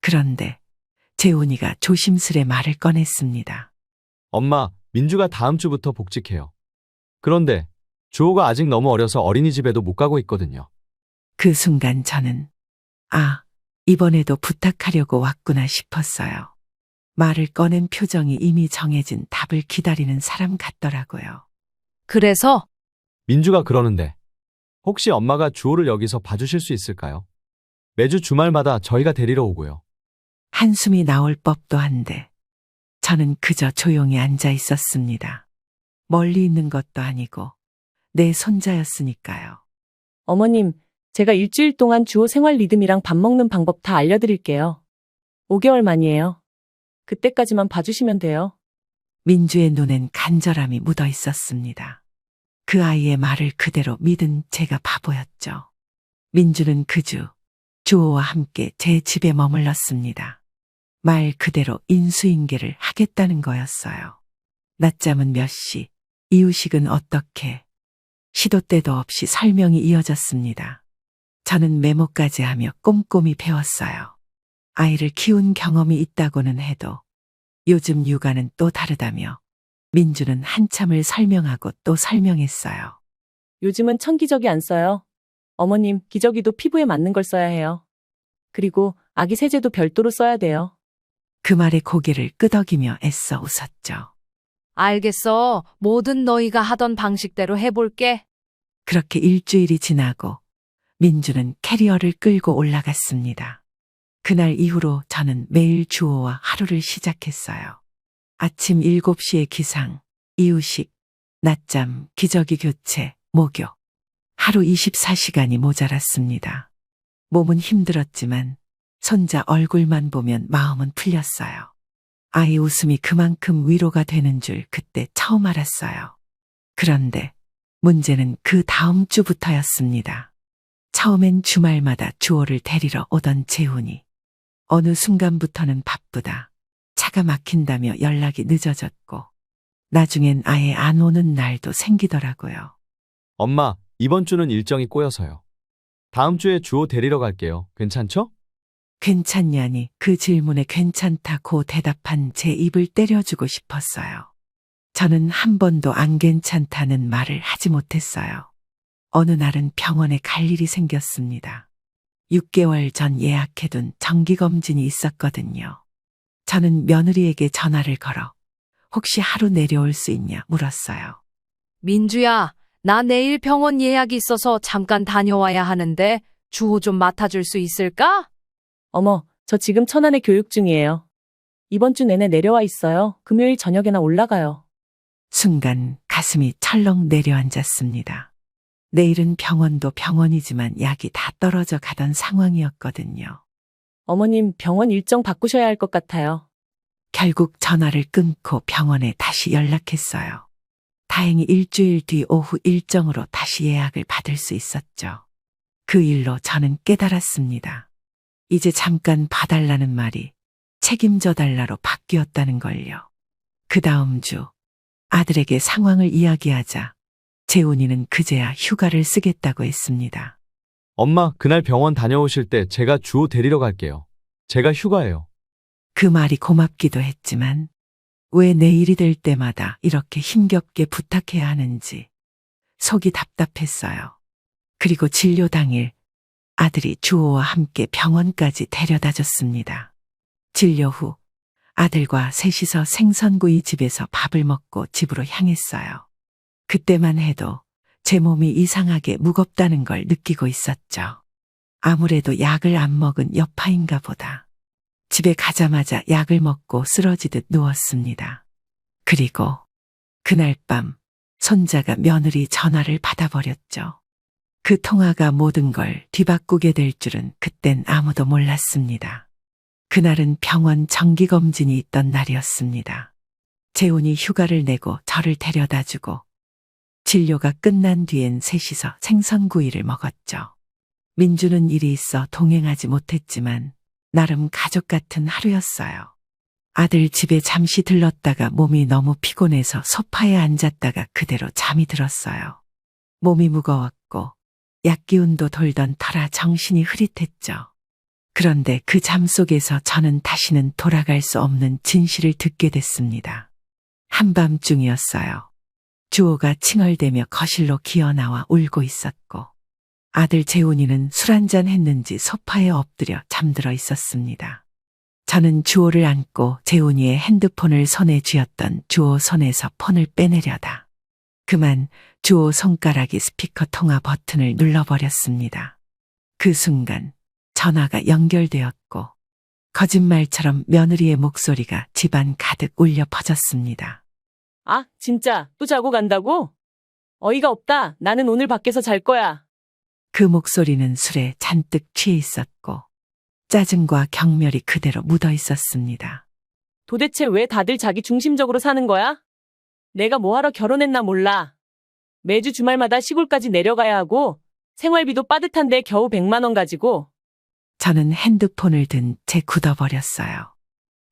그런데 재훈이가 조심스레 말을 꺼냈습니다. 엄마, 민주가 다음 주부터 복직해요. 그런데 주호가 아직 너무 어려서 어린이집에도 못 가고 있거든요. 그 순간 저는 아, 이번에도 부탁하려고 왔구나 싶었어요. 말을 꺼낸 표정이 이미 정해진 답을 기다리는 사람 같더라고요. 그래서 민주가 그러는데 혹시 엄마가 주호를 여기서 봐주실 수 있을까요? 매주 주말마다 저희가 데리러 오고요. 한숨이 나올 법도 한데 저는 그저 조용히 앉아 있었습니다. 멀리 있는 것도 아니고 내 손자였으니까요. 어머님, 제가 일주일 동안 주호 생활 리듬이랑 밥 먹는 방법 다 알려드릴게요. 5개월 만이에요. 그때까지만 봐주시면 돼요. 민주의 눈엔 간절함이 묻어 있었습니다. 그 아이의 말을 그대로 믿은 제가 바보였죠. 민주는 그 주 주호와 함께 제 집에 머물렀습니다. 말 그대로 인수인계를 하겠다는 거였어요. 낮잠은 몇 시, 이유식은 어떻게, 시도 때도 없이 설명이 이어졌습니다. 저는 메모까지 하며 꼼꼼히 배웠어요. 아이를 키운 경험이 있다고는 해도 요즘 육아는 또 다르다며 민주는 한참을 설명하고 또 설명했어요. 요즘은 천기저귀 안 써요. 어머님, 기저귀도 피부에 맞는 걸 써야 해요. 그리고 아기 세제도 별도로 써야 돼요. 그 말에 고개를 끄덕이며 애써 웃었죠. 알겠어. 뭐든 너희가 하던 방식대로 해볼게. 그렇게 일주일이 지나고 민주는 캐리어를 끌고 올라갔습니다. 그날 이후로 저는 매일 주호와 하루를 시작했어요. 아침 7시에 기상, 이유식, 낮잠, 기저귀 교체, 목욕. 하루 24시간이 모자랐습니다. 몸은 힘들었지만 손자 얼굴만 보면 마음은 풀렸어요. 아이 웃음이 그만큼 위로가 되는 줄 그때 처음 알았어요. 그런데 문제는 그 다음 주부터였습니다. 처음엔 주말마다 주호를 데리러 오던 재훈이 어느 순간부터는 바쁘다, 차가 막힌다며 연락이 늦어졌고 나중엔 아예 안 오는 날도 생기더라고요. 엄마, 이번 주는 일정이 꼬여서요. 다음 주에 주호 데리러 갈게요. 괜찮죠? 괜찮냐니 그 질문에 괜찮다고 대답한 제 입을 때려주고 싶었어요. 저는 한 번도 안 괜찮다는 말을 하지 못했어요. 어느 날은 병원에 갈 일이 생겼습니다. 6개월 전 예약해둔 정기검진이 있었거든요. 저는 며느리에게 전화를 걸어 혹시 하루 내려올 수 있냐 물었어요. 민주야, 나 내일 병원 예약이 있어서 잠깐 다녀와야 하는데 주호 좀 맡아줄 수 있을까? 어머, 저 지금 천안에 교육 중이에요. 이번 주 내내 내려와 있어요. 금요일 저녁에나 올라가요. 순간 가슴이 철렁 내려앉았습니다. 내일은 병원도 병원이지만 약이 다 떨어져 가던 상황이었거든요. 어머님, 병원 일정 바꾸셔야 할 것 같아요. 결국 전화를 끊고 병원에 다시 연락했어요. 다행히 일주일 뒤 오후 일정으로 다시 예약을 받을 수 있었죠. 그 일로 저는 깨달았습니다. 이제 잠깐 봐달라는 말이 책임져 달라로 바뀌었다는 걸요. 그 다음 주 아들에게 상황을 이야기하자 재훈이는 그제야 휴가를 쓰겠다고 했습니다. 엄마, 그날 병원 다녀오실 때 제가 주호 데리러 갈게요. 제가 휴가예요. 그 말이 고맙기도 했지만 왜 내 일이 될 때마다 이렇게 힘겹게 부탁해야 하는지 속이 답답했어요. 그리고 진료 당일 아들이 주호와 함께 병원까지 데려다 줬습니다. 진료 후 아들과 셋이서 생선구이 집에서 밥을 먹고 집으로 향했어요. 그때만 해도 제 몸이 이상하게 무겁다는 걸 느끼고 있었죠. 아무래도 약을 안 먹은 여파인가 보다. 집에 가자마자 약을 먹고 쓰러지듯 누웠습니다. 그리고 그날 밤 손자가 며느리 전화를 받아버렸죠. 그 통화가 모든 걸 뒤바꾸게 될 줄은 그땐 아무도 몰랐습니다. 그날은 병원 정기검진이 있던 날이었습니다. 재훈이 휴가를 내고 저를 데려다주고 진료가 끝난 뒤엔 셋이서 생선구이를 먹었죠. 민주는 일이 있어 동행하지 못했지만 나름 가족 같은 하루였어요. 아들 집에 잠시 들렀다가 몸이 너무 피곤해서 소파에 앉았다가 그대로 잠이 들었어요. 몸이 무거웠고 약기운도 돌던 터라 정신이 흐릿했죠. 그런데 그 잠 속에서 저는 다시는 돌아갈 수 없는 진실을 듣게 됐습니다. 한밤중이었어요. 주호가 칭얼대며 거실로 기어나와 울고 있었고 아들 재훈이는 술 한잔 했는지 소파에 엎드려 잠들어 있었습니다. 저는 주호를 안고 재훈이의 핸드폰을 손에 쥐었던 주호 손에서 폰을 빼내려다. 그만 주호 손가락이 스피커 통화 버튼을 눌러버렸습니다. 그 순간 전화가 연결되었고 거짓말처럼 며느리의 목소리가 집안 가득 울려 퍼졌습니다. 아, 진짜 또 자고 간다고? 어이가 없다. 나는 오늘 밖에서 잘 거야. 그 목소리는 술에 잔뜩 취해 있었고 짜증과 경멸이 그대로 묻어 있었습니다. 도대체 왜 다들 자기 중심적으로 사는 거야? 내가 뭐하러 결혼했나 몰라. 매주 주말마다 시골까지 내려가야 하고 생활비도 빠듯한데 겨우 100만 원 가지고. 저는 핸드폰을 든 채 굳어버렸어요.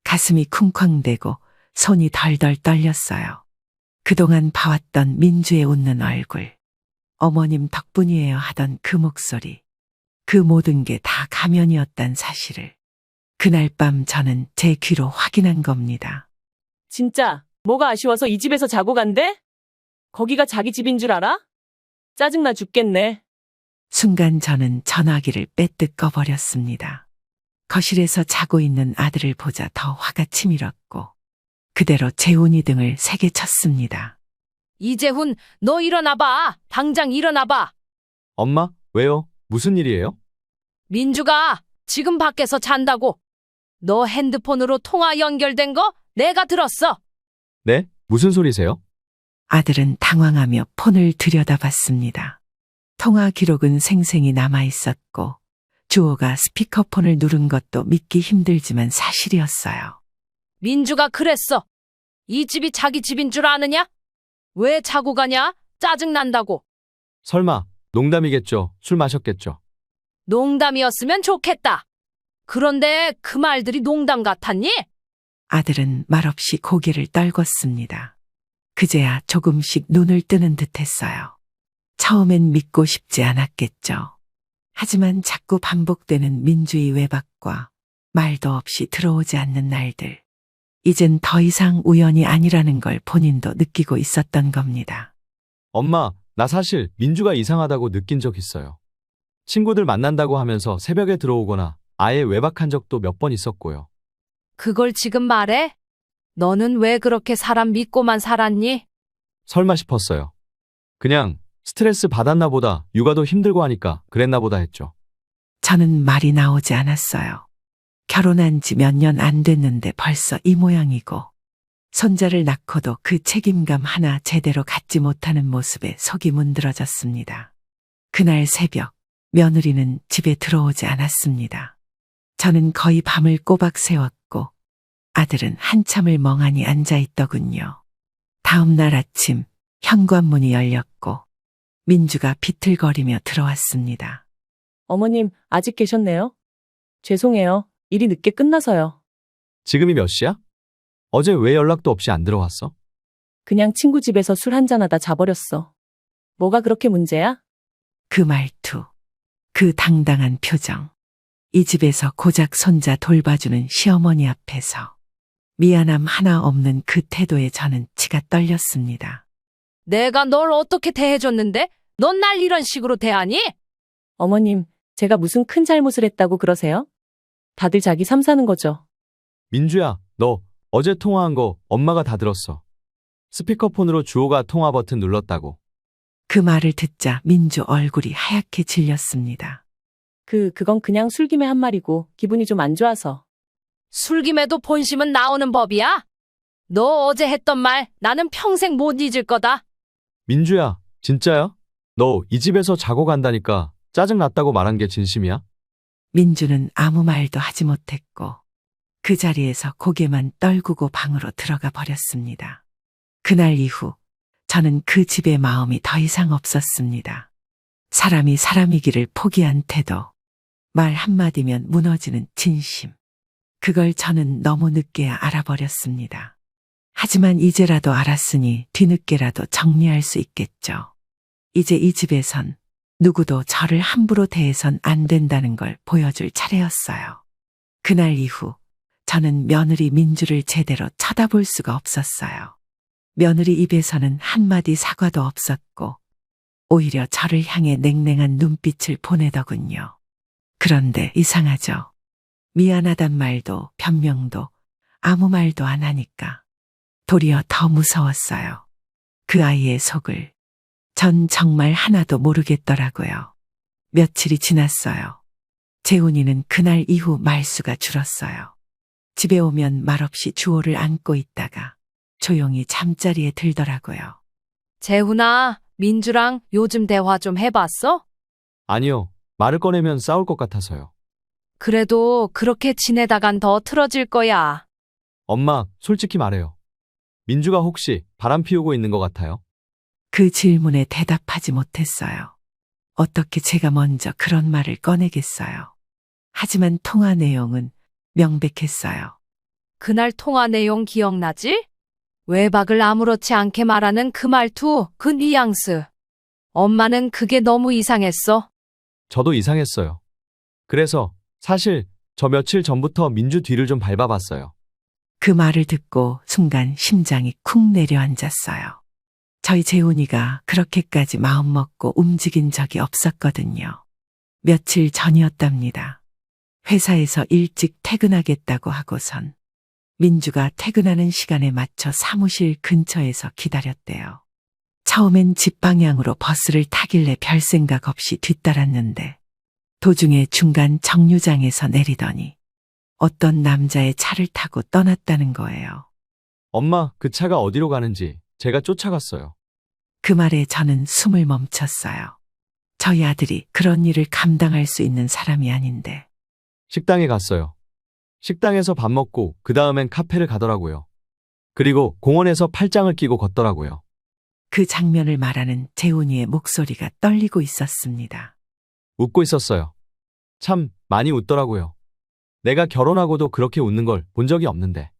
가슴이 쿵쾅대고 손이 덜덜 떨렸어요. 그동안 봐왔던 민주의 웃는 얼굴, 어머님 덕분이에요 하던 그 목소리, 그 모든 게 다 가면이었단 사실을 그날 밤 저는 제 귀로 확인한 겁니다. 진짜 뭐가 아쉬워서 이 집에서 자고 간대? 거기가 자기 집인 줄 알아? 짜증나 죽겠네. 순간 저는 전화기를 빼뜯 꺼버렸습니다. 거실에서 자고 있는 아들을 보자 더 화가 치밀었고 그대로 재훈이 등을 세게 쳤습니다. 이재훈, 너 일어나봐. 당장 일어나봐. 엄마, 왜요? 무슨 일이에요? 민주가 지금 밖에서 잔다고. 너 핸드폰으로 통화 연결된 거 내가 들었어. 네? 무슨 소리세요? 아들은 당황하며 폰을 들여다봤습니다. 통화 기록은 생생히 남아 있었고 주호가 스피커폰을 누른 것도 믿기 힘들지만 사실이었어요. 민주가 그랬어. 이 집이 자기 집인 줄 아느냐? 왜 자고 가냐? 짜증난다고. 설마 농담이겠죠. 술 마셨겠죠. 농담이었으면 좋겠다. 그런데 그 말들이 농담 같았니? 아들은 말없이 고개를 떨궜습니다. 그제야 조금씩 눈을 뜨는 듯했어요. 처음엔 믿고 싶지 않았겠죠. 하지만 자꾸 반복되는 민주의 외박과 말도 없이 들어오지 않는 날들. 이젠 더 이상 우연이 아니라는 걸 본인도 느끼고 있었던 겁니다. 엄마, 나 사실 민주가 이상하다고 느낀 적 있어요. 친구들 만난다고 하면서 새벽에 들어오거나 아예 외박한 적도 몇 번 있었고요. 그걸 지금 말해? 너는 왜 그렇게 사람 믿고만 살았니? 설마 싶었어요. 그냥 스트레스 받았나 보다, 육아도 힘들고 하니까 그랬나 보다 했죠. 저는 말이 나오지 않았어요. 결혼한 지 몇 년 안 됐는데 벌써 이 모양이고 손자를 낳고도 그 책임감 하나 제대로 갖지 못하는 모습에 속이 문드러졌습니다. 그날 새벽 며느리는 집에 들어오지 않았습니다. 저는 거의 밤을 꼬박 새웠고 아들은 한참을 멍하니 앉아 있더군요. 다음 날 아침 현관문이 열렸고 민주가 비틀거리며 들어왔습니다. 어머님, 아직 계셨네요? 죄송해요. 일이 늦게 끝나서요. 지금이 몇 시야? 어제 왜 연락도 없이 안 들어왔어? 그냥 친구 집에서 술 한잔하다 자버렸어. 뭐가 그렇게 문제야? 그 말투, 그 당당한 표정. 이 집에서 고작 손자 돌봐주는 시어머니 앞에서 미안함 하나 없는 그 태도에 저는 치가 떨렸습니다. 내가 널 어떻게 대해줬는데? 넌 날 이런 식으로 대하니? 어머님, 제가 무슨 큰 잘못을 했다고 그러세요? 다들 자기 삶 사는 거죠. 민주야, 너 어제 통화한 거 엄마가 다 들었어. 스피커폰으로 주호가 통화 버튼 눌렀다고. 그 말을 듣자 민주 얼굴이 하얗게 질렸습니다. 그건 그냥 술김에 한 말이고 기분이 좀 안 좋아서. 술김에도 본심은 나오는 법이야? 너 어제 했던 말 나는 평생 못 잊을 거다. 민주야, 진짜야? 너 이 집에서 자고 간다니까 짜증났다고 말한 게 진심이야? 민주는 아무 말도 하지 못했고 그 자리에서 고개만 떨구고 방으로 들어가 버렸습니다. 그날 이후 저는 그 집의 마음이 더 이상 없었습니다. 사람이 사람이기를 포기한 태도, 말 한마디면 무너지는 진심. 그걸 저는 너무 늦게야 알아버렸습니다. 하지만 이제라도 알았으니 뒤늦게라도 정리할 수 있겠죠. 이제 이 집에선 누구도 저를 함부로 대해선 안 된다는 걸 보여줄 차례였어요. 그날 이후 저는 며느리 민주를 제대로 쳐다볼 수가 없었어요. 며느리 입에서는 한마디 사과도 없었고 오히려 저를 향해 냉랭한 눈빛을 보내더군요. 그런데 이상하죠. 미안하단 말도 변명도 아무 말도 안 하니까 도리어 더 무서웠어요. 그 아이의 속을 전 정말 하나도 모르겠더라고요. 며칠이 지났어요. 재훈이는 그날 이후 말수가 줄었어요. 집에 오면 말없이 주호를 안고 있다가 조용히 잠자리에 들더라고요. 재훈아, 민주랑 요즘 대화 좀 해봤어? 아니요. 말을 꺼내면 싸울 것 같아서요. 그래도 그렇게 지내다간 더 틀어질 거야. 엄마, 솔직히 말해요. 민주가 혹시 바람 피우고 있는 것 같아요? 그 질문에 대답하지 못했어요. 어떻게 제가 먼저 그런 말을 꺼내겠어요. 하지만 통화 내용은 명백했어요. 그날 통화 내용 기억나지? 외박을 아무렇지 않게 말하는 그 말투, 그 뉘앙스. 엄마는 그게 너무 이상했어. 저도 이상했어요. 그래서 사실 저 며칠 전부터 민주 뒤를 좀 밟아봤어요. 그 말을 듣고 순간 심장이 쿵 내려앉았어요. 저희 재훈이가 그렇게까지 마음먹고 움직인 적이 없었거든요. 며칠 전이었답니다. 회사에서 일찍 퇴근하겠다고 하고선 민주가 퇴근하는 시간에 맞춰 사무실 근처에서 기다렸대요. 처음엔 집 방향으로 버스를 타길래 별 생각 없이 뒤따랐는데 도중에 중간 정류장에서 내리더니 어떤 남자의 차를 타고 떠났다는 거예요. 엄마, 그 차가 어디로 가는지 제가 쫓아갔어요. 그 말에 저는 숨을 멈췄어요. 저희 아들이 그런 일을 감당할 수 있는 사람이 아닌데. 식당에 갔어요. 식당에서 밥 먹고 그 다음엔 카페를 가더라고요. 그리고 공원에서 팔짱을 끼고 걷더라고요. 그 장면을 말하는 재훈이의 목소리가 떨리고 있었습니다. 웃고 있었어요. 참 많이 웃더라고요. 내가 결혼하고도 그렇게 웃는 걸 본 적이 없는데.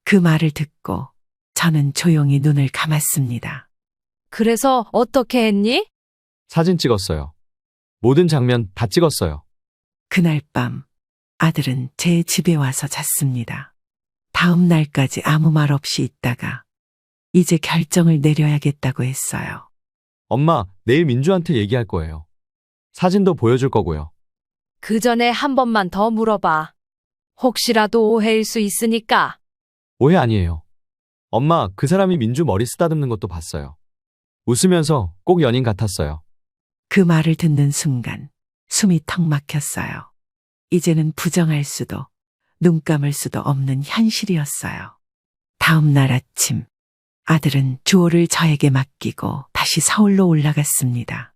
그 말을 듣고 저는 조용히 눈을 감았습니다. 그래서 어떻게 했니? 사진 찍었어요. 모든 장면 다 찍었어요. 그날 밤 아들은 제 집에 와서 잤습니다. 다음 날까지 아무 말 없이 있다가 이제 결정을 내려야겠다고 했어요. 엄마, 내일 민주한테 얘기할 거예요. 사진도 보여줄 거고요. 그 전에 한 번만 더 물어봐. 혹시라도 오해일 수 있으니까. 오해 아니에요. 엄마, 그 사람이 민주 머리 쓰다듬는 것도 봤어요. 웃으면서 꼭 연인 같았어요. 그 말을 듣는 순간 숨이 턱 막혔어요. 이제는 부정할 수도 눈 감을 수도 없는 현실이었어요. 다음 날 아침 아들은 주호를 저에게 맡기고 다시 서울로 올라갔습니다.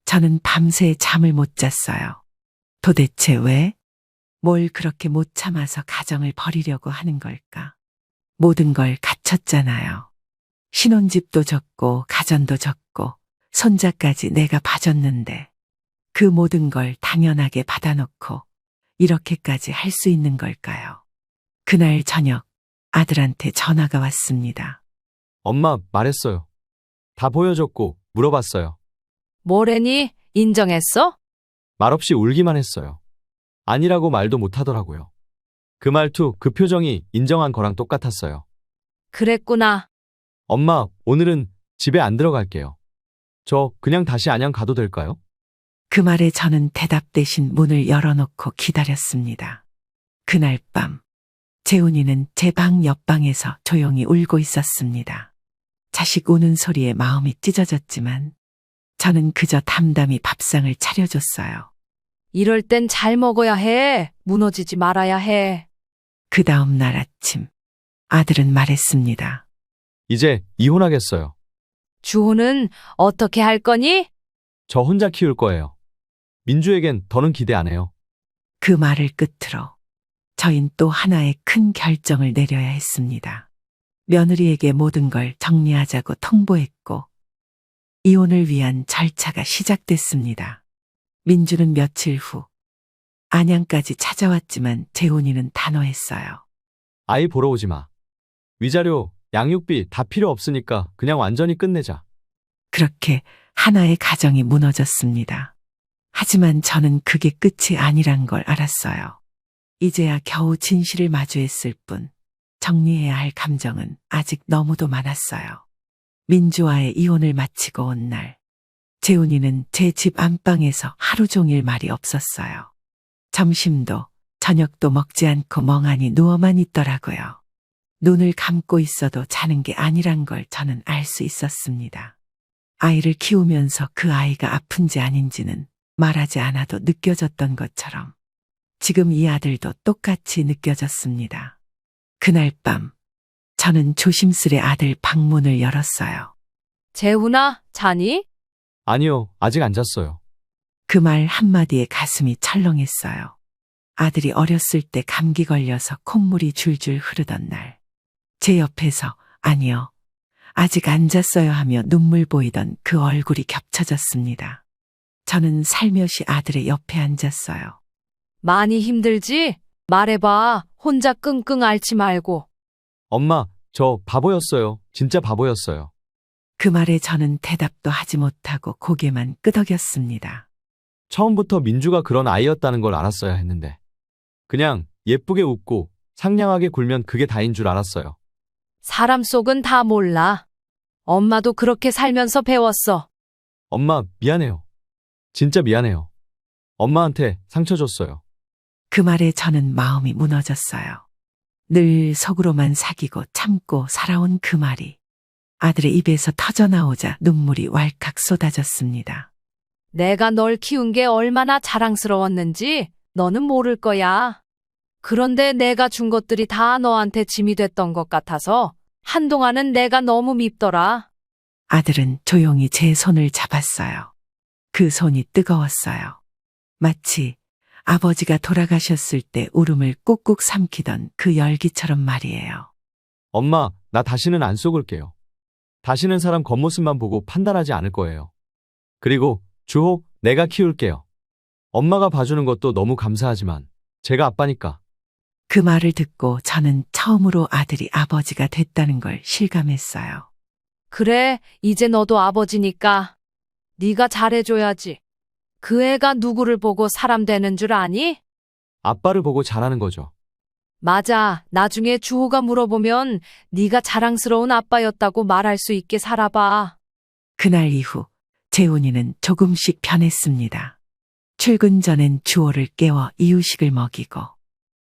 저는 밤새 잠을 못 잤어요. 도대체 왜? 뭘 그렇게 못 참아서 가정을 버리려고 하는 걸까? 모든 걸 갖췄잖아요. 신혼집도 졌고 가전도 졌고 손자까지 내가 봐줬는데 그 모든 걸 당연하게 받아놓고 이렇게까지 할 수 있는 걸까요? 그날 저녁 아들한테 전화가 왔습니다. 엄마, 말했어요. 다 보여줬고 물어봤어요. 뭐래니? 인정했어? 말없이 울기만 했어요. 아니라고 말도 못하더라고요. 그 말투, 그 표정이 인정한 거랑 똑같았어요. 그랬구나. 엄마, 오늘은 집에 안 들어갈게요. 저 그냥 다시 안양 가도 될까요? 그 말에 저는 대답 대신 문을 열어놓고 기다렸습니다. 그날 밤 재훈이는 제 방 옆방에서 조용히 울고 있었습니다. 자식 우는 소리에 마음이 찢어졌지만 저는 그저 담담히 밥상을 차려줬어요. 이럴 땐 잘 먹어야 해. 무너지지 말아야 해. 그 다음 날 아침 아들은 말했습니다. 이제 이혼하겠어요. 주호는 어떻게 할 거니? 저 혼자 키울 거예요. 민주에겐 더는 기대 안 해요. 그 말을 끝으로 저흰 또 하나의 큰 결정을 내려야 했습니다. 며느리에게 모든 걸 정리하자고 통보했고 이혼을 위한 절차가 시작됐습니다. 민주는 며칠 후 안양까지 찾아왔지만 재훈이는 단호했어요. 아이 보러 오지 마. 위자료, 양육비 다 필요 없으니까 그냥 완전히 끝내자. 그렇게 하나의 가정이 무너졌습니다. 하지만 저는 그게 끝이 아니란 걸 알았어요. 이제야 겨우 진실을 마주했을 뿐 정리해야 할 감정은 아직 너무도 많았어요. 민주와의 이혼을 마치고 온 날 재훈이는 제 집 안방에서 하루 종일 말이 없었어요. 점심도 저녁도 먹지 않고 멍하니 누워만 있더라고요. 눈을 감고 있어도 자는 게 아니란 걸 저는 알 수 있었습니다. 아이를 키우면서 그 아이가 아픈지 아닌지는 말하지 않아도 느껴졌던 것처럼 지금 이 아들도 똑같이 느껴졌습니다. 그날 밤 저는 조심스레 아들 방문을 열었어요. 재훈아, 자니? 아니요, 아직 안 잤어요. 그 말 한마디에 가슴이 철렁했어요. 아들이 어렸을 때 감기 걸려서 콧물이 줄줄 흐르던 날, 제 옆에서 아니요, 아직 안 잤어요 하며 눈물 보이던 그 얼굴이 겹쳐졌습니다. 저는 살며시 아들의 옆에 앉았어요. 많이 힘들지? 말해봐. 혼자 끙끙 앓지 말고. 엄마, 저 바보였어요. 진짜 바보였어요. 그 말에 저는 대답도 하지 못하고 고개만 끄덕였습니다. 처음부터 민주가 그런 아이였다는 걸 알았어야 했는데. 그냥 예쁘게 웃고 상냥하게 굴면 그게 다인 줄 알았어요. 사람 속은 다 몰라. 엄마도 그렇게 살면서 배웠어. 엄마, 미안해요. 진짜 미안해요. 엄마한테 상처 줬어요. 그 말에 저는 마음이 무너졌어요. 늘 속으로만 사귀고 참고 살아온 그 말이 아들의 입에서 터져나오자 눈물이 왈칵 쏟아졌습니다. 내가 널 키운 게 얼마나 자랑스러웠는지 너는 모를 거야. 그런데 내가 준 것들이 다 너한테 짐이 됐던 것 같아서 한동안은 내가 너무 밉더라. 아들은 조용히 제 손을 잡았어요. 그 손이 뜨거웠어요. 마치 아버지가 돌아가셨을 때 울음을 꾹꾹 삼키던 그 열기처럼 말이에요. 엄마, 나 다시는 안 속을게요. 다시는 사람 겉모습만 보고 판단하지 않을 거예요. 그리고 주호, 내가 키울게요. 엄마가 봐주는 것도 너무 감사하지만 제가 아빠니까. 그 말을 듣고 저는 처음으로 아들이 아버지가 됐다는 걸 실감했어요. 그래, 이제 너도 아버지니까 네가 잘해줘야지. 그 애가 누구를 보고 사람 되는 줄 아니? 아빠를 보고 잘하는 거죠. 맞아. 나중에 주호가 물어보면 네가 자랑스러운 아빠였다고 말할 수 있게 살아봐. 그날 이후 재훈이는 조금씩 변했습니다. 출근 전엔 주호를 깨워 이유식을 먹이고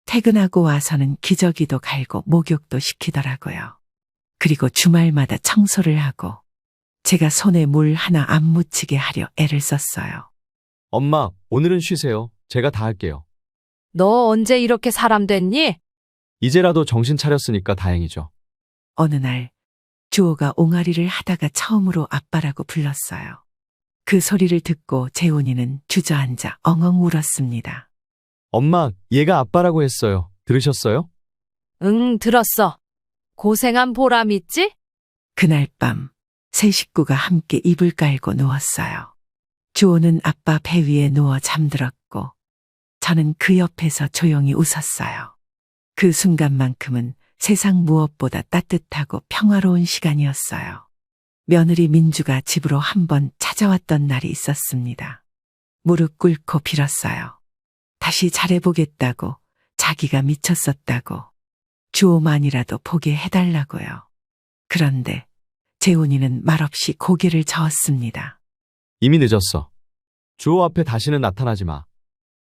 퇴근하고 와서는 기저귀도 갈고 목욕도 시키더라고요. 그리고 주말마다 청소를 하고 제가 손에 물 하나 안 묻히게 하려 애를 썼어요. 엄마, 오늘은 쉬세요. 제가 다 할게요. 너 언제 이렇게 사람 됐니? 이제라도 정신 차렸으니까 다행이죠. 어느 날 주호가 옹알이를 하다가 처음으로 아빠라고 불렀어요. 그 소리를 듣고 재훈이는 주저앉아 엉엉 울었습니다. 엄마, 얘가 아빠라고 했어요. 들으셨어요? 응, 들었어. 고생한 보람 있지? 그날 밤 세 식구가 함께 이불 깔고 누웠어요. 주호는 아빠 배 위에 누워 잠들었고 저는 그 옆에서 조용히 웃었어요. 그 순간만큼은 세상 무엇보다 따뜻하고 평화로운 시간이었어요. 며느리 민주가 집으로 한번 찾아왔던 날이 있었습니다. 무릎 꿇고 빌었어요. 다시 잘해보겠다고, 자기가 미쳤었다고, 주호만이라도 보게 해달라고요. 그런데 재훈이는 말없이 고개를 저었습니다. 이미 늦었어. 주호 앞에 다시는 나타나지 마.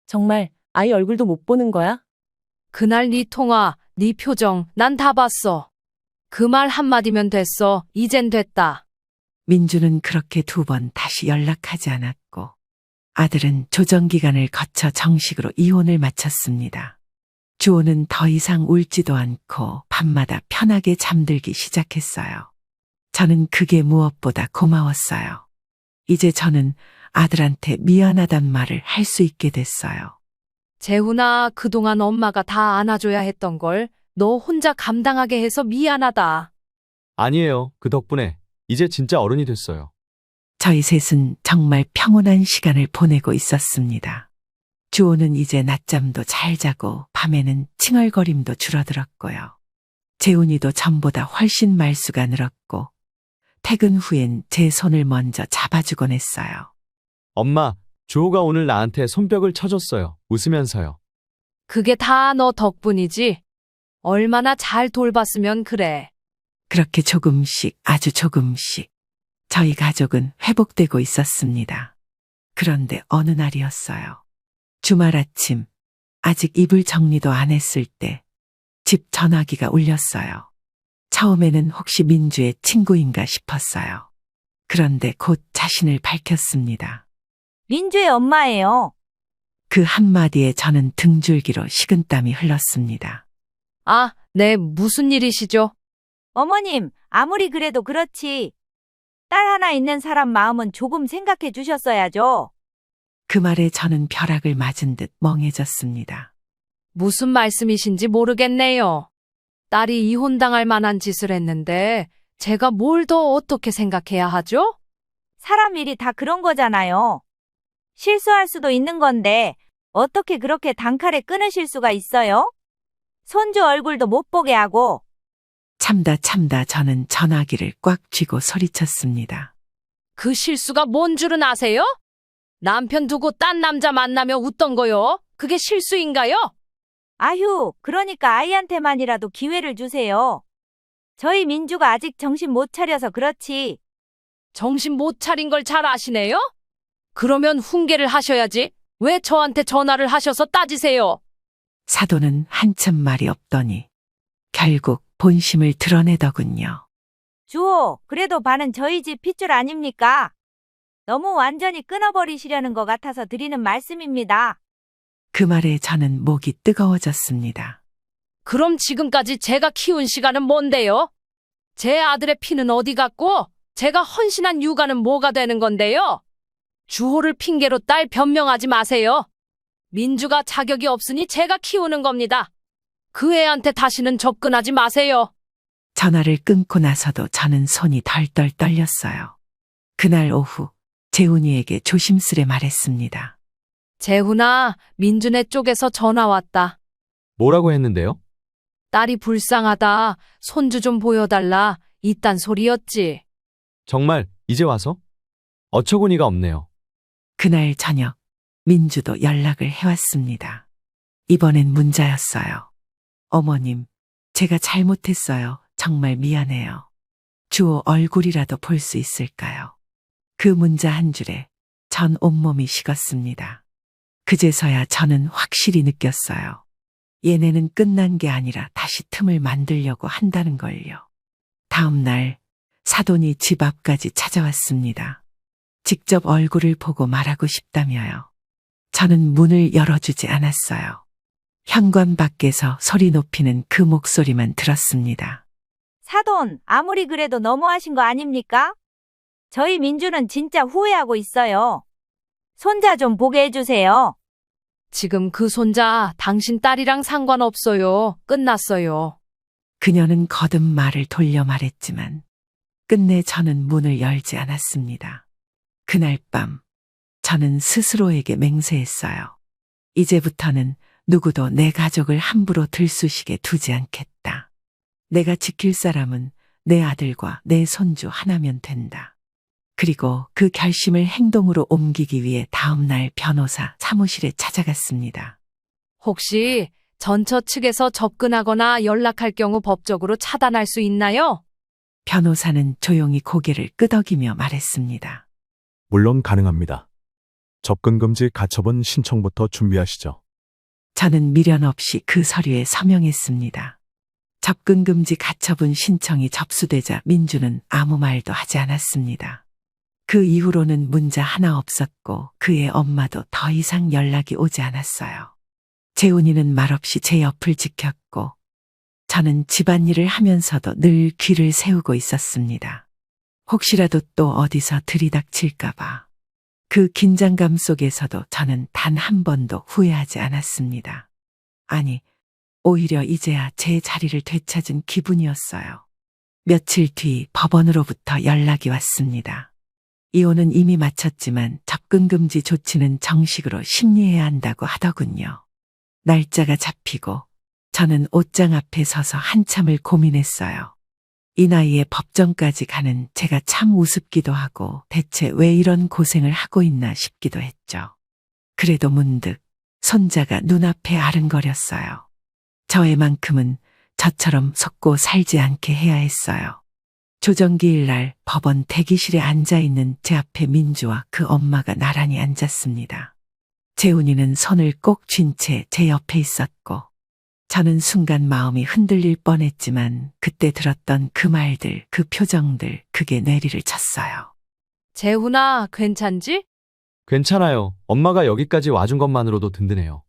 정말 아이 얼굴도 못 보는 거야? 그날 네 통화, 네 표정 난 다 봤어. 그 말 한마디면 됐어. 이젠 됐다. 민주는 그렇게 2번 다시 연락하지 않았고 아들은 조정기간을 거쳐 정식으로 이혼을 마쳤습니다. 주호는 더 이상 울지도 않고 밤마다 편하게 잠들기 시작했어요. 저는 그게 무엇보다 고마웠어요. 이제 저는 아들한테 미안하단 말을 할 수 있게 됐어요. 재훈아, 그동안 엄마가 다 안아줘야 했던 걸 너 혼자 감당하게 해서 미안하다. 아니에요. 그 덕분에 이제 진짜 어른이 됐어요. 저희 셋은 정말 평온한 시간을 보내고 있었습니다. 주호는 이제 낮잠도 잘 자고 밤에는 칭얼거림도 줄어들었고요. 재훈이도 전보다 훨씬 말수가 늘었고 퇴근 후엔 제 손을 먼저 잡아주곤 했어요. 엄마, 주호가 오늘 나한테 손뼉을 쳐줬어요. 웃으면서요. 그게 다 너 덕분이지. 얼마나 잘 돌봤으면 그래. 그렇게 조금씩 아주 조금씩 저희 가족은 회복되고 있었습니다. 그런데 어느 날이었어요. 주말 아침, 아직 이불 정리도 안 했을 때 집 전화기가 울렸어요. 처음에는 혹시 민주의 친구인가 싶었어요. 그런데 곧 자신을 밝혔습니다. 민주의 엄마예요. 그 한마디에 저는 등줄기로 식은땀이 흘렀습니다. 아, 네, 무슨 일이시죠? 어머님, 아무리 그래도 그렇지. 딸 하나 있는 사람 마음은 조금 생각해 주셨어야죠. 그 말에 저는 벼락을 맞은 듯 멍해졌습니다. 무슨 말씀이신지 모르겠네요. 딸이 이혼당할 만한 짓을 했는데 제가 뭘 더 어떻게 생각해야 하죠? 사람 일이 다 그런 거잖아요. 실수할 수도 있는 건데 어떻게 그렇게 단칼에 끊으실 수가 있어요? 손주 얼굴도 못 보게 하고. 참다 저는 전화기를 꽉 쥐고 소리쳤습니다. 그 실수가 뭔 줄은 아세요? 남편 두고 딴 남자 만나며 웃던 거요. 그게 실수인가요? 아휴, 그러니까 아이한테만이라도 기회를 주세요. 저희 민주가 아직 정신 못 차려서 그렇지. 정신 못 차린 걸 잘 아시네요? 그러면 훈계를 하셔야지. 왜 저한테 전화를 하셔서 따지세요? 사돈은 한참 말이 없더니 결국 본심을 드러내더군요. 주호, 그래도 반은 저희 집 핏줄 아닙니까? 너무 완전히 끊어버리시려는 것 같아서 드리는 말씀입니다. 그 말에 저는 목이 뜨거워졌습니다. 그럼 지금까지 제가 키운 시간은 뭔데요? 제 아들의 피는 어디 갔고 제가 헌신한 육아는 뭐가 되는 건데요? 주호를 핑계로 딸 변명하지 마세요. 민주가 자격이 없으니 제가 키우는 겁니다. 그 애한테 다시는 접근하지 마세요. 전화를 끊고 나서도 저는 손이 덜덜 떨렸어요. 그날 오후 재훈이에게 조심스레 말했습니다. 재훈아, 민주네 쪽에서 전화 왔다. 뭐라고 했는데요? 딸이 불쌍하다. 손주 좀 보여달라. 이딴 소리였지. 정말 이제 와서? 어처구니가 없네요. 그날 저녁 민주도 연락을 해왔습니다. 이번엔 문자였어요. 어머님, 제가 잘못했어요. 정말 미안해요. 주호 얼굴이라도 볼 수 있을까요? 그 문자 한 줄에 전 온몸이 식었습니다. 그제서야 저는 확실히 느꼈어요. 얘네는 끝난 게 아니라 다시 틈을 만들려고 한다는 걸요. 다음 날 사돈이 집 앞까지 찾아왔습니다. 직접 얼굴을 보고 말하고 싶다며요. 저는 문을 열어주지 않았어요. 현관 밖에서 소리 높이는 그 목소리만 들었습니다. 사돈, 아무리 그래도 너무하신 거 아닙니까? 저희 민주는 진짜 후회하고 있어요. 손자 좀 보게 해주세요. 지금 그 손자 당신 딸이랑 상관없어요. 끝났어요. 그녀는 거듭 말을 돌려 말했지만 끝내 저는 문을 열지 않았습니다. 그날 밤 저는 스스로에게 맹세했어요. 이제부터는 누구도 내 가족을 함부로 들쑤시게 두지 않겠다. 내가 지킬 사람은 내 아들과 내 손주 하나면 된다. 그리고 그 결심을 행동으로 옮기기 위해 다음 날 변호사 사무실에 찾아갔습니다. 혹시 전처 측에서 접근하거나 연락할 경우 법적으로 차단할 수 있나요? 변호사는 조용히 고개를 끄덕이며 말했습니다. 물론 가능합니다. 접근금지 가처분 신청부터 준비하시죠. 저는 미련 없이 그 서류에 서명했습니다. 접근금지 가처분 신청이 접수되자 민주는 아무 말도 하지 않았습니다. 그 이후로는 문자 하나 없었고 그의 엄마도 더 이상 연락이 오지 않았어요. 재훈이는 말없이 제 옆을 지켰고 저는 집안일을 하면서도 늘 귀를 세우고 있었습니다. 혹시라도 또 어디서 들이닥칠까봐. 그 긴장감 속에서도 저는 단 한 번도 후회하지 않았습니다. 아니, 오히려 이제야 제 자리를 되찾은 기분이었어요. 며칠 뒤 법원으로부터 연락이 왔습니다. 이혼은 이미 마쳤지만 접근금지 조치는 정식으로 심리해야 한다고 하더군요. 날짜가 잡히고 저는 옷장 앞에 서서 한참을 고민했어요. 이 나이에 법정까지 가는 제가 참 우습기도 하고 대체 왜 이런 고생을 하고 있나 싶기도 했죠. 그래도 문득 손자가 눈앞에 아른거렸어요. 저의만큼은 저처럼 속고 살지 않게 해야 했어요. 조정기일 날 법원 대기실에 앉아 있는 제 앞에 민주와 그 엄마가 나란히 앉았습니다. 재훈이는 손을 꼭 쥔 채 제 옆에 있었고, 저는 순간 마음이 흔들릴 뻔했지만 그때 들었던 그 말들, 그 표정들, 그게 뇌리를 쳤어요. 재훈아, 괜찮지? 괜찮아요. 엄마가 여기까지 와준 것만으로도 든든해요.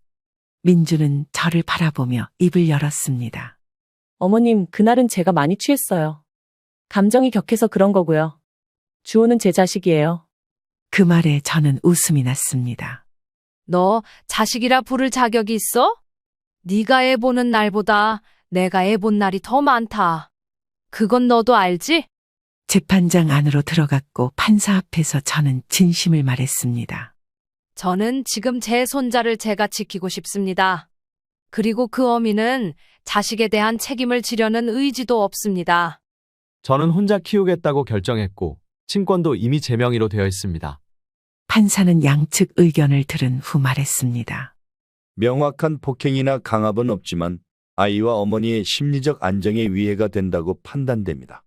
민주는 저를 바라보며 입을 열었습니다. 어머님, 그날은 제가 많이 취했어요. 감정이 격해서 그런 거고요. 주호는 제 자식이에요. 그 말에 저는 웃음이 났습니다. 너 자식이라 부를 자격이 있어? 네가 애 보는 날보다 내가 애 본 날이 더 많다. 그건 너도 알지? 재판장 안으로 들어갔고 판사 앞에서 저는 진심을 말했습니다. 저는 지금 제 손자를 제가 지키고 싶습니다. 그리고 그 어미는 자식에 대한 책임을 지려는 의지도 없습니다. 저는 혼자 키우겠다고 결정했고 친권도 이미 제 명의로 되어 있습니다. 판사는 양측 의견을 들은 후 말했습니다. 명확한 폭행이나 강압은 없지만 아이와 어머니의 심리적 안정에 위해가 된다고 판단됩니다.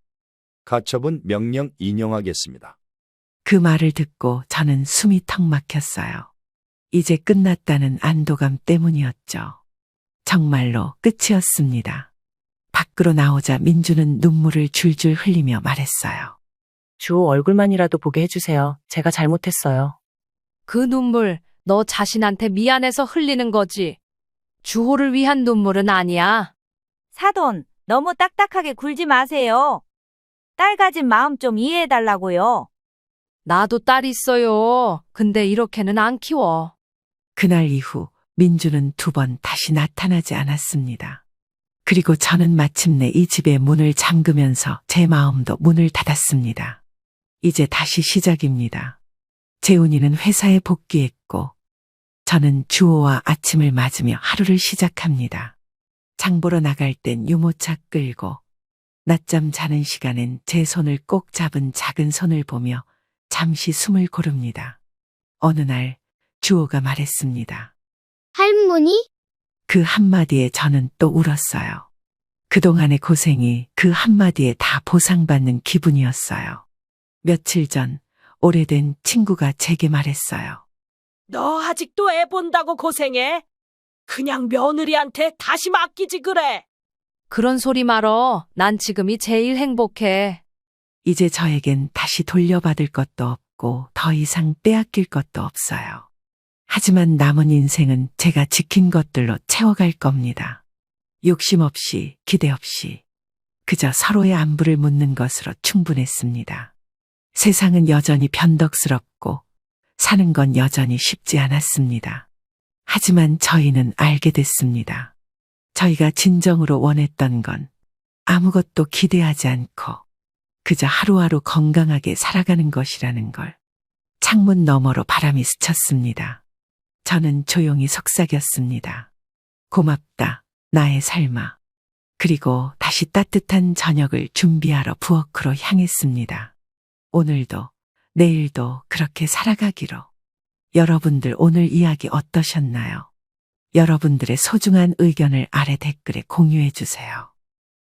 가처분 명령 인용하겠습니다. 그 말을 듣고 저는 숨이 턱 막혔어요. 이제 끝났다는 안도감 때문이었죠. 정말로 끝이었습니다. 밖으로 나오자 민주는 눈물을 줄줄 흘리며 말했어요. 주호 얼굴만이라도 보게 해주세요. 제가 잘못했어요. 그 눈물 너 자신한테 미안해서 흘리는 거지. 주호를 위한 눈물은 아니야. 사돈, 너무 딱딱하게 굴지 마세요. 딸 가진 마음 좀 이해해달라고요. 나도 딸 있어요. 근데 이렇게는 안 키워. 그날 이후 민주는 2번 다시 나타나지 않았습니다. 그리고 저는 마침내 이 집의 문을 잠그면서 제 마음도 문을 닫았습니다. 이제 다시 시작입니다. 재훈이는 회사에 복귀했고 저는 주호와 아침을 맞으며 하루를 시작합니다. 장 보러 나갈 땐 유모차 끌고 낮잠 자는 시간엔 제 손을 꼭 잡은 작은 손을 보며 잠시 숨을 고릅니다. 어느 날 주호가 말했습니다. 할머니? 그 한마디에 저는 또 울었어요. 그동안의 고생이 그 한마디에 다 보상받는 기분이었어요. 며칠 전 오래된 친구가 제게 말했어요. 너 아직도 애 본다고 고생해? 그냥 며느리한테 다시 맡기지 그래. 그런 소리 말어. 난 지금이 제일 행복해. 이제 저에겐 다시 돌려받을 것도 없고 더 이상 빼앗길 것도 없어요. 하지만 남은 인생은 제가 지킨 것들로 채워갈 겁니다. 욕심 없이, 기대 없이, 그저 서로의 안부를 묻는 것으로 충분했습니다. 세상은 여전히 변덕스럽고 사는 건 여전히 쉽지 않았습니다. 하지만 저희는 알게 됐습니다. 저희가 진정으로 원했던 건 아무것도 기대하지 않고 그저 하루하루 건강하게 살아가는 것이라는 걸. 창문 너머로 바람이 스쳤습니다. 저는 조용히 속삭였습니다. 고맙다, 나의 삶아. 그리고 다시 따뜻한 저녁을 준비하러 부엌으로 향했습니다. 오늘도 내일도 그렇게 살아가기로. 여러분들 오늘 이야기 어떠셨나요? 여러분들의 소중한 의견을 아래 댓글에 공유해 주세요.